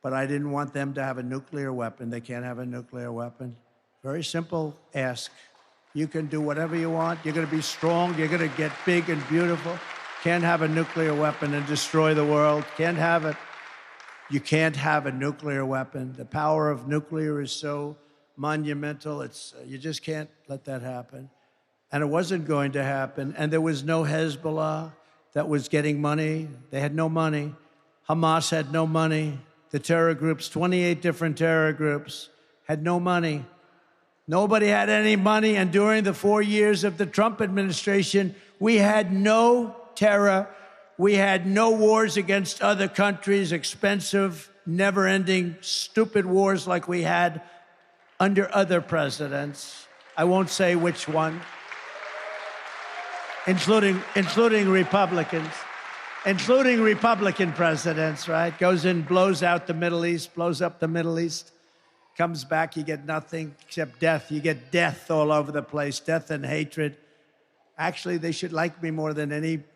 but I didn't want them to have a nuclear weapon. They can't have a nuclear weapon. Very simple ask. You can do whatever you want. You're going to be strong. You're going to get big and beautiful. Can't have a nuclear weapon and destroy the world. Can't have it. You can't have a nuclear weapon. The power of nuclear is so monumental. You just can't let that happen. And it wasn't going to happen. And there was no Hezbollah that was getting money. They had no money. Hamas had no money. The terror groups, 28 different terror groups, had no money. Nobody had any money. And during the 4 years of the Trump administration, we had no terror. We had no wars against other countries, expensive, never-ending, stupid wars like we had under other presidents. I won't say which one, including Republicans, including Republican presidents, right? Goes in, blows out the Middle East, blows up the Middle East, comes back, you get nothing except death. You get death all over the place, death and hatred. Actually, they should like me more than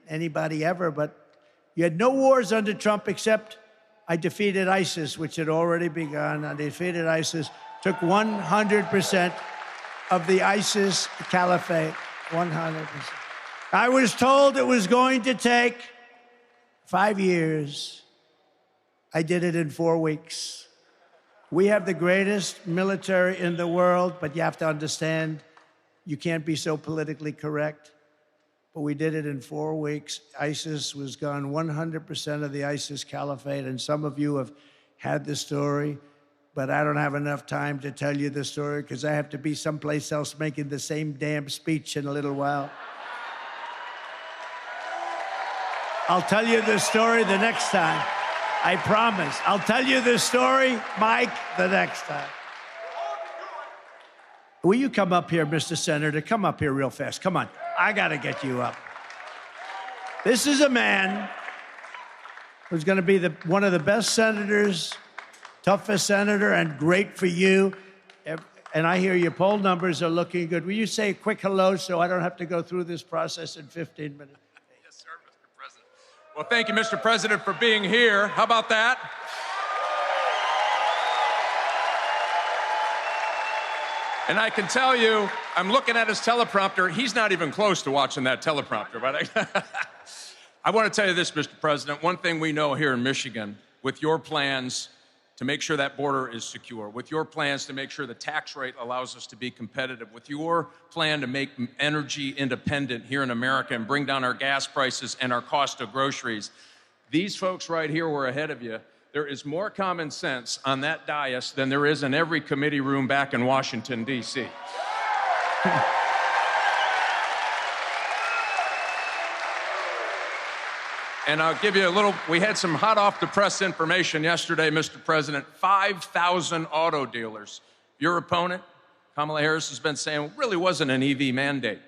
anybody ever, but you had no wars under Trump except I defeated ISIS, which had already begun. I defeated ISIS, took 100% of the ISIS caliphate, 100%. I was told it was going to take 5 years. I did it in 4 weeks. We have the greatest military in the world, but you have to understand, you can't be so politically correct. But we did it in 4 weeks. ISIS was gone, 100% of the ISIS caliphate, and some of you have had the story, but I don't have enough time to tell you the story because I have to be someplace else making the same damn speech in a little while. I'll tell you the story the next time. I promise. I'll tell you the story, Mike, the next time. Will you come up here, Mr. Senator? Come up here real fast. Come on. I got to get you up. This is a man who's going to be one of the best senators, toughest senator, and great for you. And I hear your poll numbers are looking good. Will you say a quick hello so I don't have to go through this process in 15 minutes? Yes, sir, Mr. President. Well, thank you, Mr. President, for being here. How about that? And I can tell you, I'm looking at his teleprompter. He's not even close to watching that teleprompter. But I want to tell you this, Mr. President. One thing we know here in Michigan, with your plans to make sure that border is secure, with your plans to make sure the tax rate allows us to be competitive, with your plan to make energy independent here in America and bring down our gas prices and our cost of groceries, these folks right here were ahead of you. There is more common sense on that dais than there is in every committee room back in Washington, D.C. And I'll give you a little, we had some hot off the press information yesterday, Mr. President, 5,000 auto dealers. Your opponent, Kamala Harris, has been saying really wasn't an EV mandate.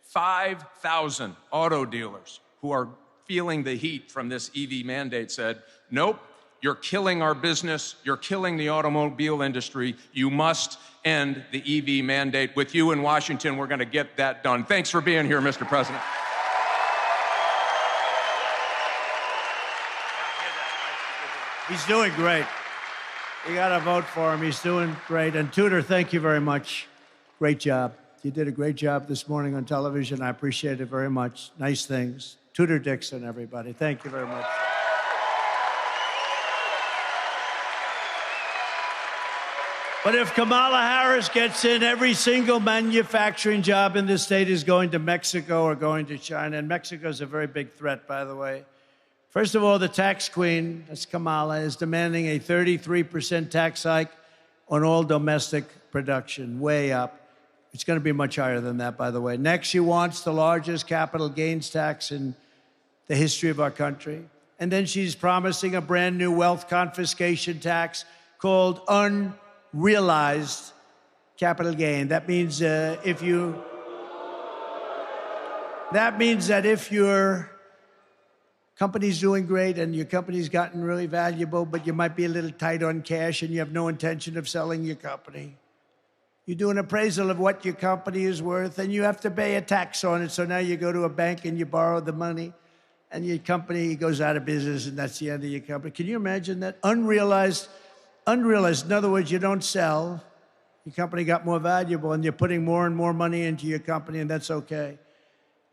5,000 auto dealers who are feeling the heat from this EV mandate said, nope, you're killing our business. You're killing the automobile industry. You must end the EV mandate. With you in Washington, we're going to get that done. Thanks for being here, Mr. President. He's doing great. You got to vote for him. He's doing great. And Tudor, thank you very much. Great job. You did a great job this morning on television. I appreciate it very much. Nice things. Tudor Dixon, everybody. Thank you very much. But if Kamala Harris gets in, every single manufacturing job in this state is going to Mexico or going to China. And Mexico is a very big threat, by the way. First of all, the tax queen, that's Kamala, is demanding a 33% tax hike on all domestic production, way up. It's going to be much higher than that, by the way. Next, she wants the largest capital gains tax in the history of our country. And then she's promising a brand new wealth confiscation tax called unrealized capital gain. That means that if company's doing great and your company's gotten really valuable, but you might be a little tight on cash and you have no intention of selling your company. You do an appraisal of what your company is worth and you have to pay a tax on it. So now you go to a bank and you borrow the money and your company goes out of business and that's the end of your company. Can you imagine that? Unrealized. In other words, you don't sell. Your company got more valuable and you're putting more and more money into your company, and that's okay.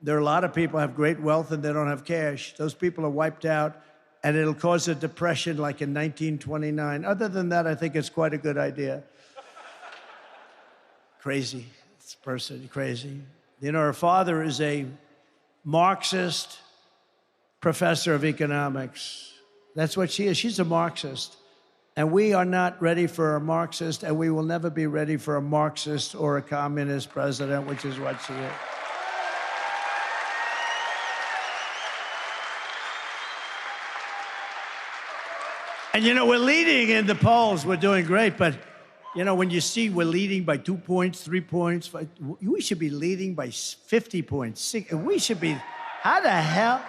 There are a lot of people who have great wealth and they don't have cash. Those people are wiped out, and it'll cause a depression like in 1929. Other than that, I think it's quite a good idea. Crazy. This person, crazy. You know, her father is a Marxist professor of economics. That's what she is. She's a Marxist. And we are not ready for a Marxist, and we will never be ready for a Marxist or a communist president, which is what she is. And, you know, we're leading in the polls. We're doing great. But, you know, when you see we're leading by 2 points, 3 points, we should be leading by 50 points. We should be, how the hell?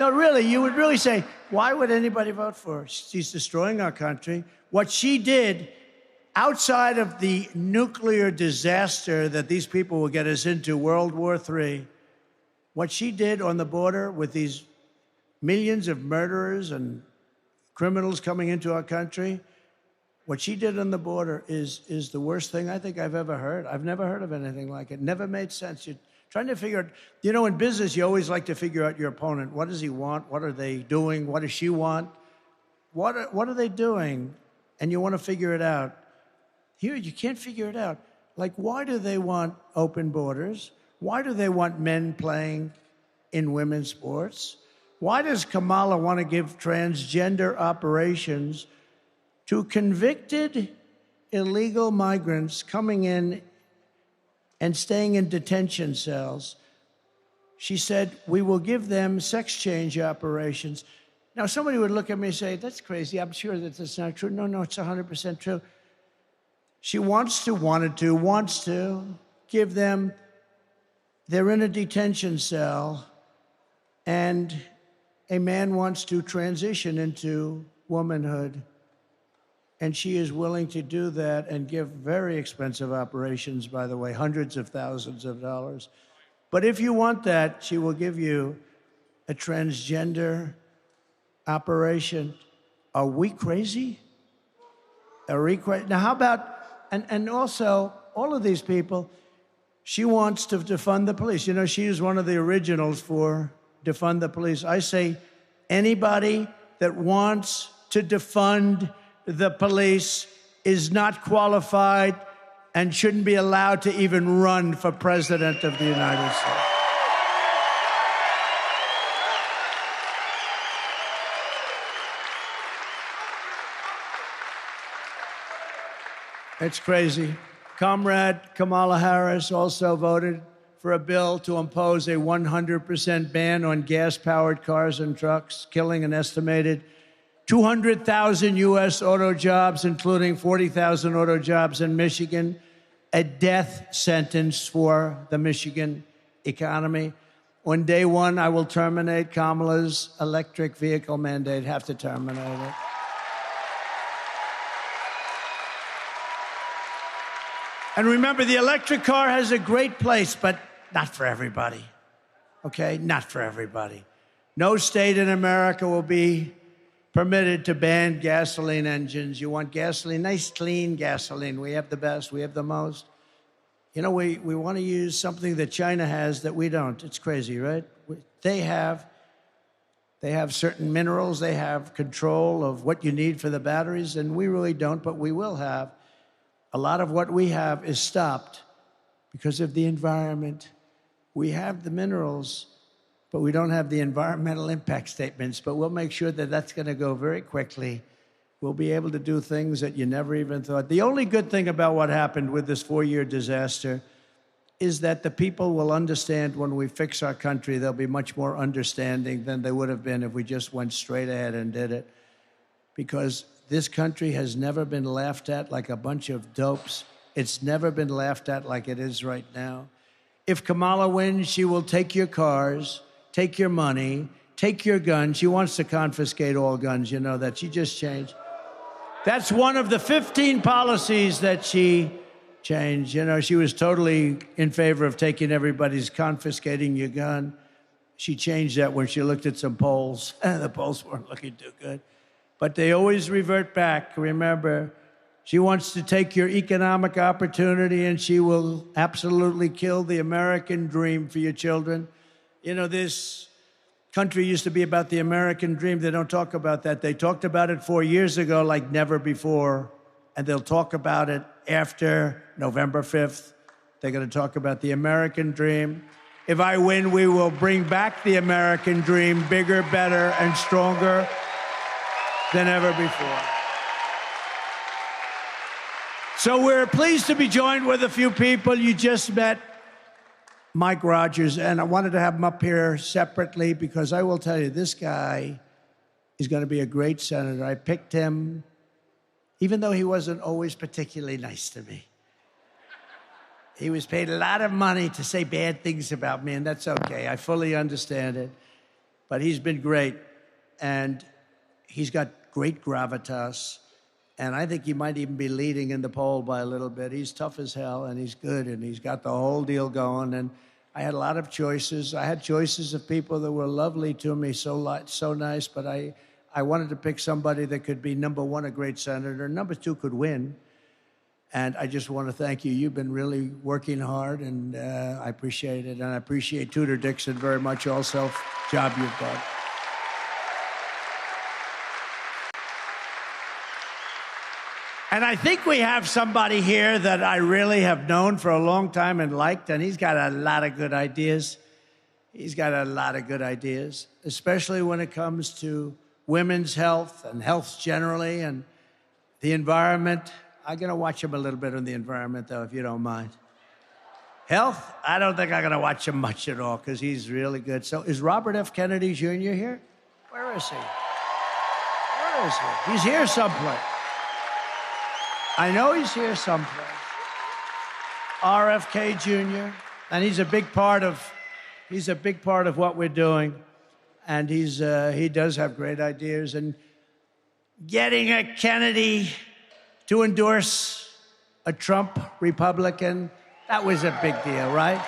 No, really, you would really say, why would anybody vote for her? She's destroying our country. What she did outside of the nuclear disaster that these people will get us into, World War III, what she did on the border with these millions of murderers and criminals coming into our country, what she did on the border is the worst thing I think I've ever heard. I've never heard of anything like it. Never made sense. You're trying to figure out, you know, in business, you always like to figure out your opponent. What does he want? What are they doing? What does she want? What are they doing? And you want to figure it out. Here, you can't figure it out. Like, why do they want open borders? Why do they want men playing in women's sports? Why does Kamala want to give transgender operations to convicted illegal migrants coming in and staying in detention cells? She said, we will give them sex change operations. Now, somebody would look at me and say, that's crazy. I'm sure that that's not true. No, it's 100% true. She wants to give them, they're in a detention cell, and a man wants to transition into womanhood. And she is willing to do that and give very expensive operations, by the way, hundreds of thousands of dollars. But if you want that, she will give you a transgender operation. Are we crazy? Are we crazy? Now, how about, and also, all of these people, she wants to defund the police. You know, she is one of the originals for defund the police. I say anybody that wants to defund the police is not qualified and shouldn't be allowed to even run for president of the United States. It's crazy. Comrade Kamala Harris also voted for a bill to impose a 100% ban on gas-powered cars and trucks, killing an estimated 200,000 U.S. auto jobs, including 40,000 auto jobs in Michigan, a death sentence for the Michigan economy. On day one, I will terminate Kamala's electric vehicle mandate, have to terminate it. And remember, the electric car has a great place, but not for everybody, okay? Not for everybody. No state in America will be permitted to ban gasoline engines. You want gasoline, nice, clean gasoline. We have the best, we have the most. You know, we want to use something that China has that we don't. It's crazy, right? They have certain minerals, they have control of what you need for the batteries, and we really don't, but we will have. A lot of what we have is stopped because of the environment. We have the minerals, but we don't have the environmental impact statements. But we'll make sure that that's going to go very quickly. We'll be able to do things that you never even thought. The only good thing about what happened with this 4-year disaster is that the people will understand when we fix our country, they'll be much more understanding than they would have been if we just went straight ahead and did it. Because this country has never been laughed at like a bunch of dopes. It's never been laughed at like it is right now. If Kamala wins, she will take your cars, take your money, take your gun. She wants to confiscate all guns, you know that. She just changed. That's one of the 15 policies that she changed. You know, she was totally in favor of taking everybody's confiscating your gun. She changed that when she looked at some polls. The polls weren't looking too good. But they always revert back. Remember, she wants to take your economic opportunity, and she will absolutely kill the American dream for your children. You know, this country used to be about the American dream. They don't talk about that. They talked about it 4 years ago like never before, and they'll talk about it after November 5th. They're going to talk about the American dream. If I win, we will bring back the American dream, bigger, better, and stronger than ever before. So we're pleased to be joined with a few people. You just met Mike Rogers, and I wanted to have him up here separately because I will tell you, this guy is going to be a great senator. I picked him, even though he wasn't always particularly nice to me. He was paid a lot of money to say bad things about me, and that's okay. I fully understand it. But he's been great, and he's got great gravitas, and I think he might even be leading in the poll by a little bit. He's tough as hell, and he's good, and he's got the whole deal going, and I had a lot of choices. I had choices of people that were lovely to me, so nice, but I wanted to pick somebody that could be, number one, a great senator, number two, could win. And I just want to thank you. You've been really working hard, and I appreciate it. And I appreciate Tudor Dixon very much also, job you've done. And I think we have somebody here that I really have known for a long time and liked, and he's got a lot of good ideas. He's got a lot of good ideas, especially when it comes to women's health and health generally and the environment. I'm going to watch him a little bit on the environment, though, if you don't mind. Health, I don't think I'm going to watch him much at all because he's really good. So is Robert F. Kennedy Jr. here? Where is he? Where is he? He's here someplace. I know he's here someplace. RFK Jr. And he's a big part of what we're doing. And he does have great ideas. And getting a Kennedy to endorse a Trump Republican, that was a big deal, right?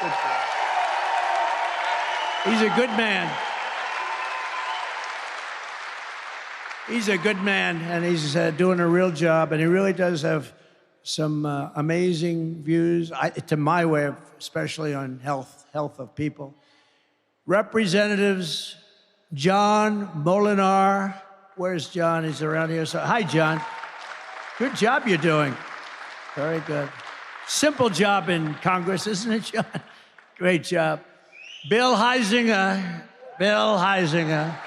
Good deal. He's a good man. He's a good man, and he's doing a real job, and he really does have some amazing views, to my way of, especially on health of people. Representatives John Molinar. Where's John? He's around here. So, hi, John. Good job you're doing. Very good. Simple job in Congress, isn't it, John? Great job. Bill Huizenga. Bill Huizenga.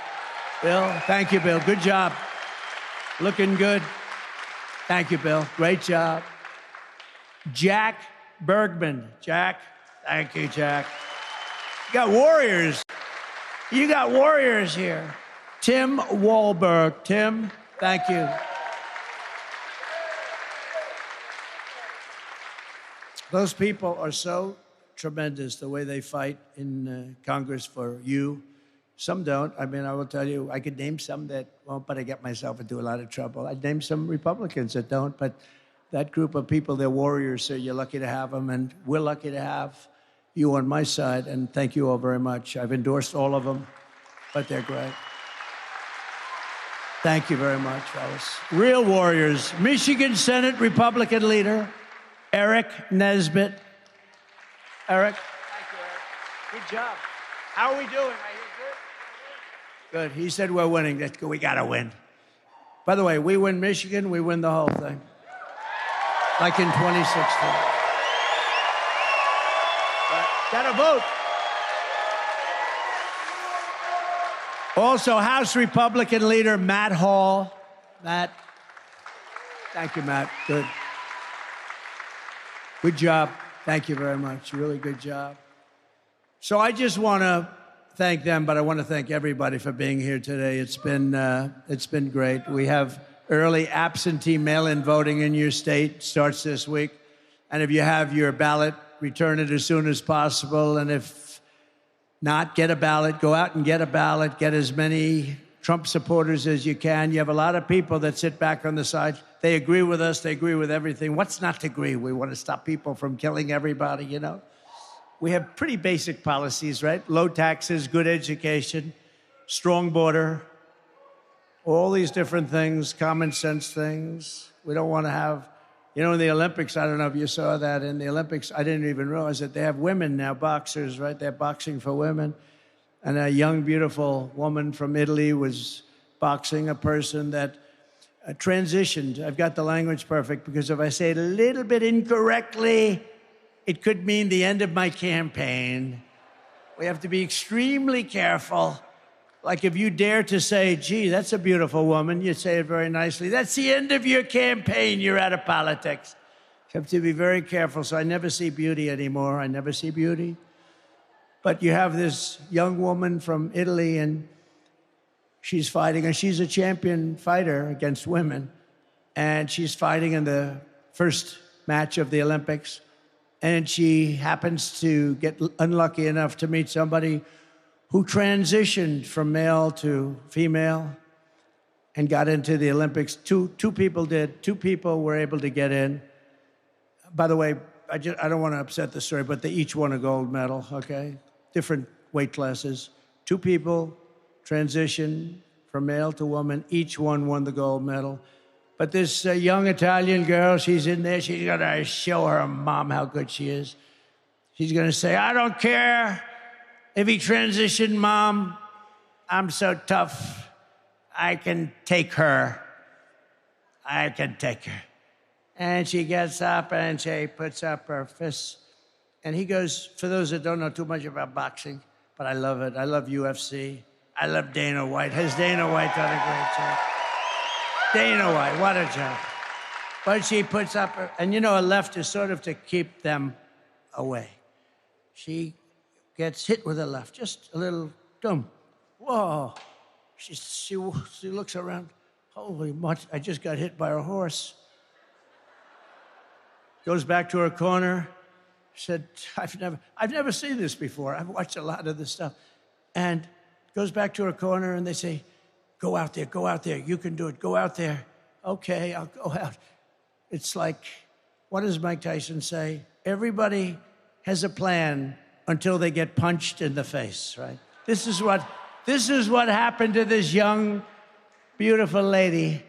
Bill, thank you, Bill. Good job. Looking good. Thank you, Bill. Great job. Jack Bergman. Jack, thank you, Jack. You got warriors. You got warriors here. Tim Walberg. Tim, thank you. Those people are so tremendous, the way they fight in Congress for you. Some don't. I mean, I will tell you, I could name some that won't, but I get myself into a lot of trouble. I'd name some Republicans that don't, but that group of people, they're warriors, so you're lucky to have them, and we're lucky to have you on my side, and thank you all very much. I've endorsed all of them, but they're great. Thank you very much, fellas. Real warriors. Michigan Senate Republican leader, Eric Nesbitt. Eric? Thank you, Eric. Good job. How are we doing? Good. He said we're winning. That's good. We got to win. By the way, we win Michigan, we win the whole thing. Like in 2016. Got to vote. Also, House Republican leader Matt Hall. Matt. Thank you, Matt. Good. Good job. Thank you very much. Really good job. So I just want to thank them, but I want to thank everybody for being here today. It's been great. We have early absentee mail-in voting in your state. Starts this week. And if you have your ballot, return it as soon as possible. And if not get a ballot. Go out and get a ballot. Get as many Trump supporters as you can. You have a lot of people that sit back on the side. They agree with us. They agree with everything. What's not to agree? We want to stop people from killing everybody, you know? We have pretty basic policies, right? Low taxes, good education, strong border, all these different things, common sense things. We don't want to have, you know, in the Olympics, I don't know if you saw that, in the Olympics, I didn't even realize that they have women now, boxers, right? They're boxing for women. And a young, beautiful woman from Italy was boxing a person that transitioned. I've got the language perfect because if I say it a little bit incorrectly, it could mean the end of my campaign. We have to be extremely careful. Like if you dare to say, gee, that's a beautiful woman, you say it very nicely. That's the end of your campaign. You're out of politics. You have to be very careful. So I never see beauty anymore. I never see beauty. But you have this young woman from Italy, and she's fighting, and she's a champion fighter against women. And she's fighting in the first match of the Olympics. And she happens to get unlucky enough to meet somebody who transitioned from male to female and got into the Olympics. Two people did. 2 people were able to get in. By the way, I don't want to upset the story, but they each won a gold medal, okay? Different weight classes. 2 people transitioned from male to woman. Each one won the gold medal. But this young Italian girl, she's in there. She's going to show her mom how good she is. She's going to say, I don't care if he transitioned, Mom. I'm so tough. I can take her. I can take her. And she gets up and she puts up her fists. And he goes, for those that don't know too much about boxing, but I love it. I love UFC. I love Dana White. Has Dana White done a great job? Dana White, what a job. But she puts up her, and you know, a left is sort of to keep them away. She gets hit with a left, just a little dumb. Whoa. She looks around. Holy much, I just got hit by a horse. Goes back to her corner. Said, I've never seen this before. I've watched a lot of this stuff. And goes back to her corner, and they say, go out there, you can do it, go out there. Okay, I'll go out. It's like, what does Mike Tyson say? Everybody has a plan until they get punched in the face, right? This is what happened to this young, beautiful lady.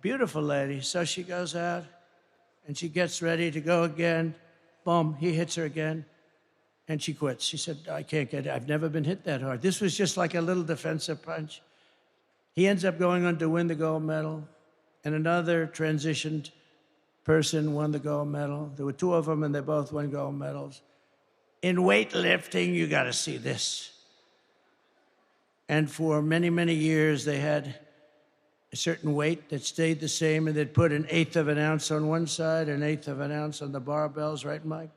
Beautiful lady. So she goes out, and she gets ready to go again. Boom, he hits her again, and she quits. She said, I can't get it. I've never been hit that hard. This was just like a little defensive punch. He ends up going on to win the gold medal, and another transitioned person won the gold medal. There were 2 of them, and they both won gold medals. In weightlifting, you got to see this. And for many, many years, they had a certain weight that stayed the same, and they'd put 1/8 of an ounce on one side, 1/8 of an ounce on the barbells, right, Mike?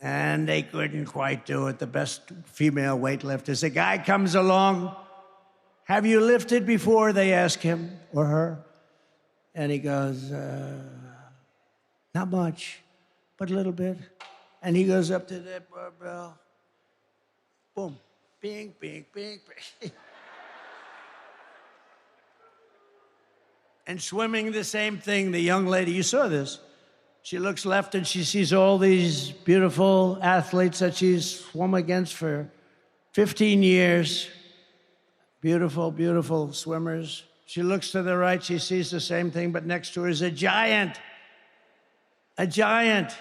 And they couldn't quite do it. The best female weightlifters. A guy comes along, have you lifted before? They ask him or her. And he goes, not much, but a little bit. And he goes up to that barbell. Boom. Bing, bing, bing, bing. And swimming, the same thing. The young lady, you saw this. She looks left and she sees all these beautiful athletes that she's swum against for 15 years. Beautiful, beautiful swimmers. She looks to the right, she sees the same thing, but next to her is a giant. A giant.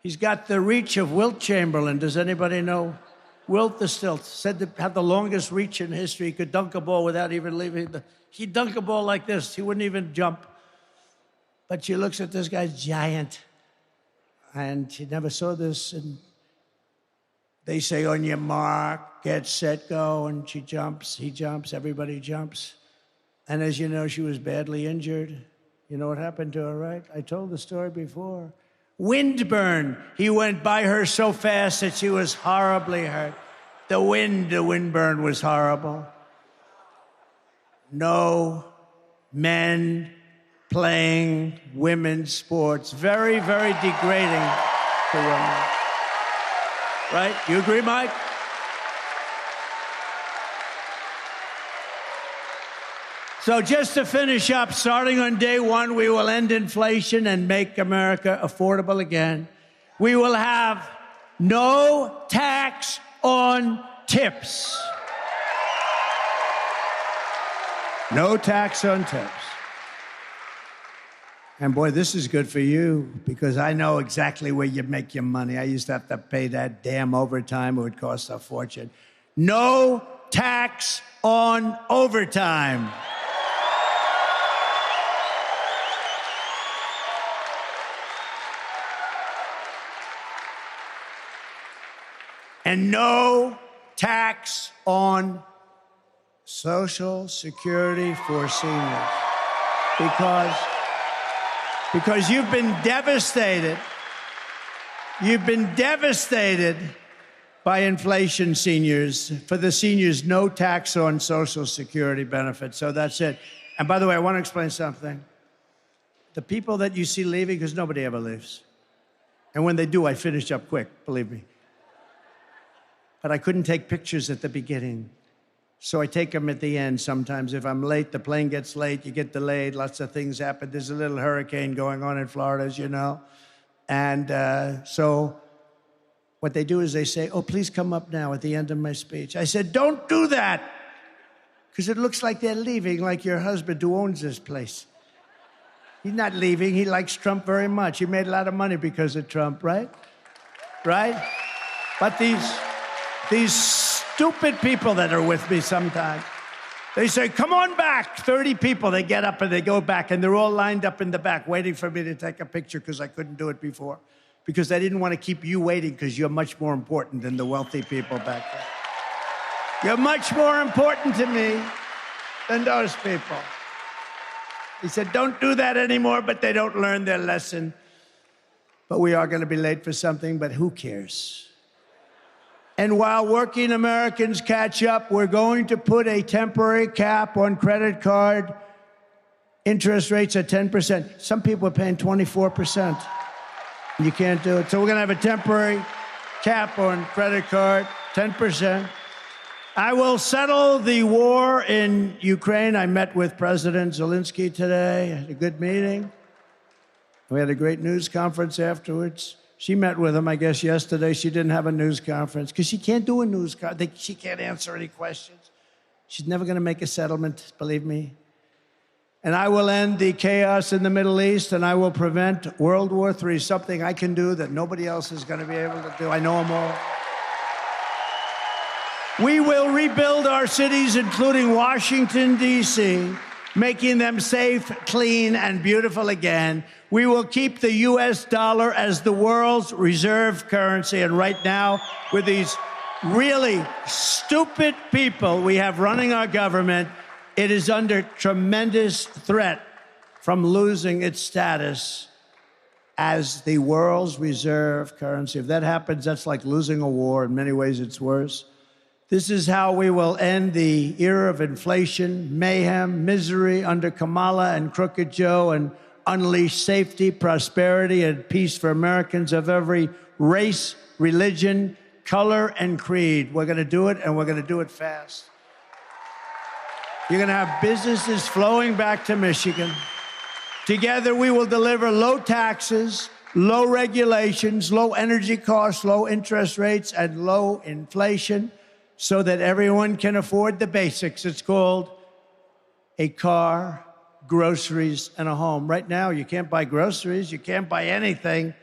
He's got the reach of Wilt Chamberlain. Does anybody know? Wilt the Stilt said to have the longest reach in history. He could dunk a ball without even leaving. He'd dunk a ball like this. He wouldn't even jump. But she looks at this guy's giant. And she never saw this. And they say, on your mark, get set, go. And she jumps, he jumps, everybody jumps. And as you know, she was badly injured. You know what happened to her, right? I told the story before. Windburn. He went by her so fast that she was horribly hurt. The windburn was horrible. No men playing women's sports. Very, very degrading to women. Right? You agree, Mike? So just to finish up, starting on day one, we will end inflation and make America affordable again. We will have no tax on tips. No tax on tips. And boy, this is good for you because I know exactly where you make your money. I used to have to pay that damn overtime. It would cost a fortune. No tax on overtime. And no tax on Social Security for seniors. Because you've been devastated. You've been devastated by inflation, seniors. For the seniors, no tax on Social Security benefits. So that's it. And by the way, I want to explain something. The people that you see leaving, because nobody ever leaves. And when they do, I finish up quick, believe me. But I couldn't take pictures at the beginning. So I take them at the end sometimes. If I'm late, the plane gets late, you get delayed, lots of things happen. There's a little hurricane going on in Florida, as you know. And so what they do is they say, oh, please come up now at the end of my speech. I said, don't do that, because it looks like they're leaving, like your husband who owns this place. He's not leaving. He likes Trump very much. He made a lot of money because of Trump, right? Right? But these stupid people that are with me sometimes, they say, come on back. 30 people, they get up and they go back, and they're all lined up in the back waiting for me to take a picture because I couldn't do it before. Because I didn't want to keep you waiting because you're much more important than the wealthy people back there. You're much more important to me than those people. He said, don't do that anymore, but they don't learn their lesson. But we are going to be late for something, but who cares? And while working Americans catch up, we're going to put a temporary cap on credit card interest rates at 10%. Some people are paying 24%. You can't do it. So we're going to have a temporary cap on credit card, 10%. I will settle the war in Ukraine. I met with President Zelensky today. I had a good meeting. We had a great news conference afterwards. She met with him, I guess, yesterday. She didn't have a news conference because she can't do a news conference. She can't answer any questions. She's never going to make a settlement, believe me. And I will end the chaos in the Middle East, and I will prevent World War III, something I can do that nobody else is going to be able to do. I know them all. We will rebuild our cities, including Washington, D.C., making them safe, clean, and beautiful again. We will keep the U.S. dollar as the world's reserve currency. And right now, with these really stupid people we have running our government, it is under tremendous threat from losing its status as the world's reserve currency. If that happens, that's like losing a war. In many ways, it's worse. This is how we will end the era of inflation, mayhem, misery under Kamala and Crooked Joe, and unleash safety, prosperity, and peace for Americans of every race, religion, color, and creed. We're going to do it, and we're going to do it fast. You're going to have businesses flowing back to Michigan. Together, we will deliver low taxes, low regulations, low energy costs, low interest rates, and low inflation so that everyone can afford the basics. It's called a car, groceries, and a home. Right now, you can't buy groceries. You can't buy anything.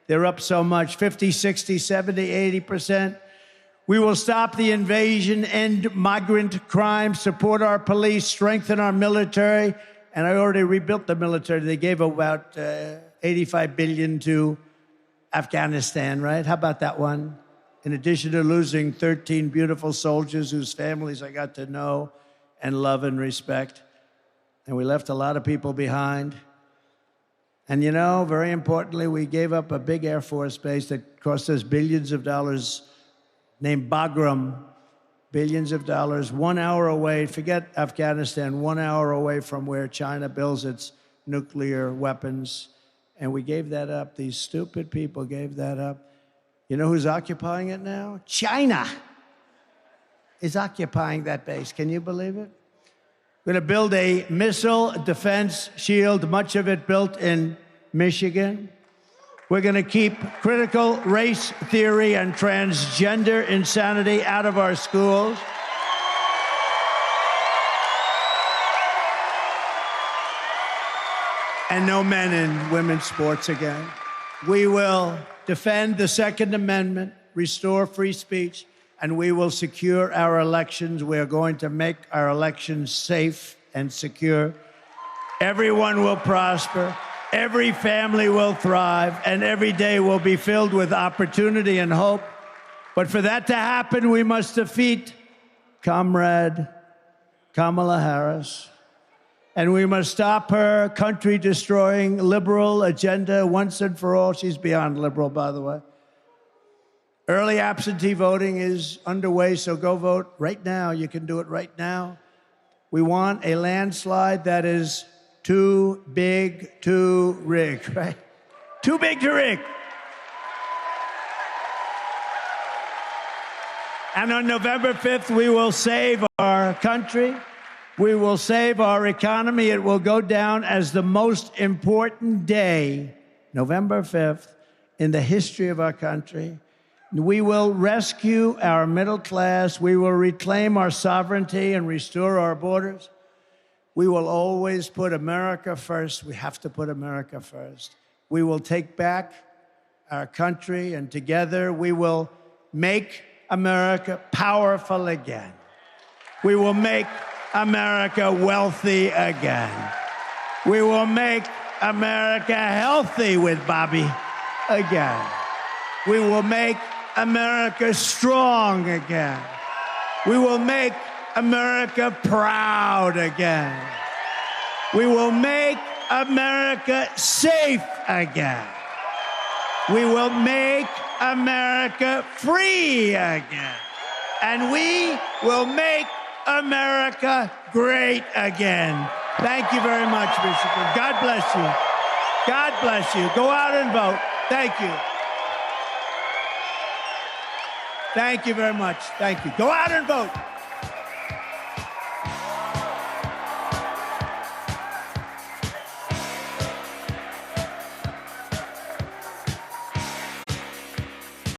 They're up so much, 50, 60, 70, 80%. We will stop the invasion, end migrant crime, support our police, strengthen our military. And I already rebuilt the military. They gave about $85 billion to Afghanistan, right? How about that one? In addition to losing 13 beautiful soldiers whose families I got to know and love and respect. And we left a lot of people behind. And you know, very importantly, we gave up a big Air Force base that cost us billions of dollars, named Bagram, billions of dollars, 1 hour away, forget Afghanistan, 1 hour away from where China builds its nuclear weapons. And we gave that up. These stupid people gave that up. You know who's occupying it now? China is occupying that base. Can you believe it? We're going to build a missile defense shield, much of it built in Michigan. We're going to keep critical race theory and transgender insanity out of our schools. And no men in women's sports again. We will defend the Second Amendment, restore free speech, and we will secure our elections. We are going to make our elections safe and secure. Everyone will prosper, every family will thrive, and every day will be filled with opportunity and hope. But for that to happen, we must defeat Comrade Kamala Harris. And we must stop her country-destroying liberal agenda once and for all. She's beyond liberal, by the way. Early absentee voting is underway, so go vote right now. You can do it right now. We want a landslide that is too big to rig, right? Too big to rig. And on November 5th, we will save our country. We will save our economy. It will go down as the most important day, November 5th, in the history of our country. We will rescue our middle class. We will reclaim our sovereignty and restore our borders. We will always put America first. We have to put America first. We will take back our country, and together we will make America powerful again. We will make America wealthy again. We will make America healthy with Bobby again. We will make America strong again. We will make America proud again. We will make America safe again. We will make America free again. And we will make America great again. Thank you very much, Michigan. God bless you. God bless you. Go out and vote. Thank you. Thank you very much. Thank you. Go out and vote.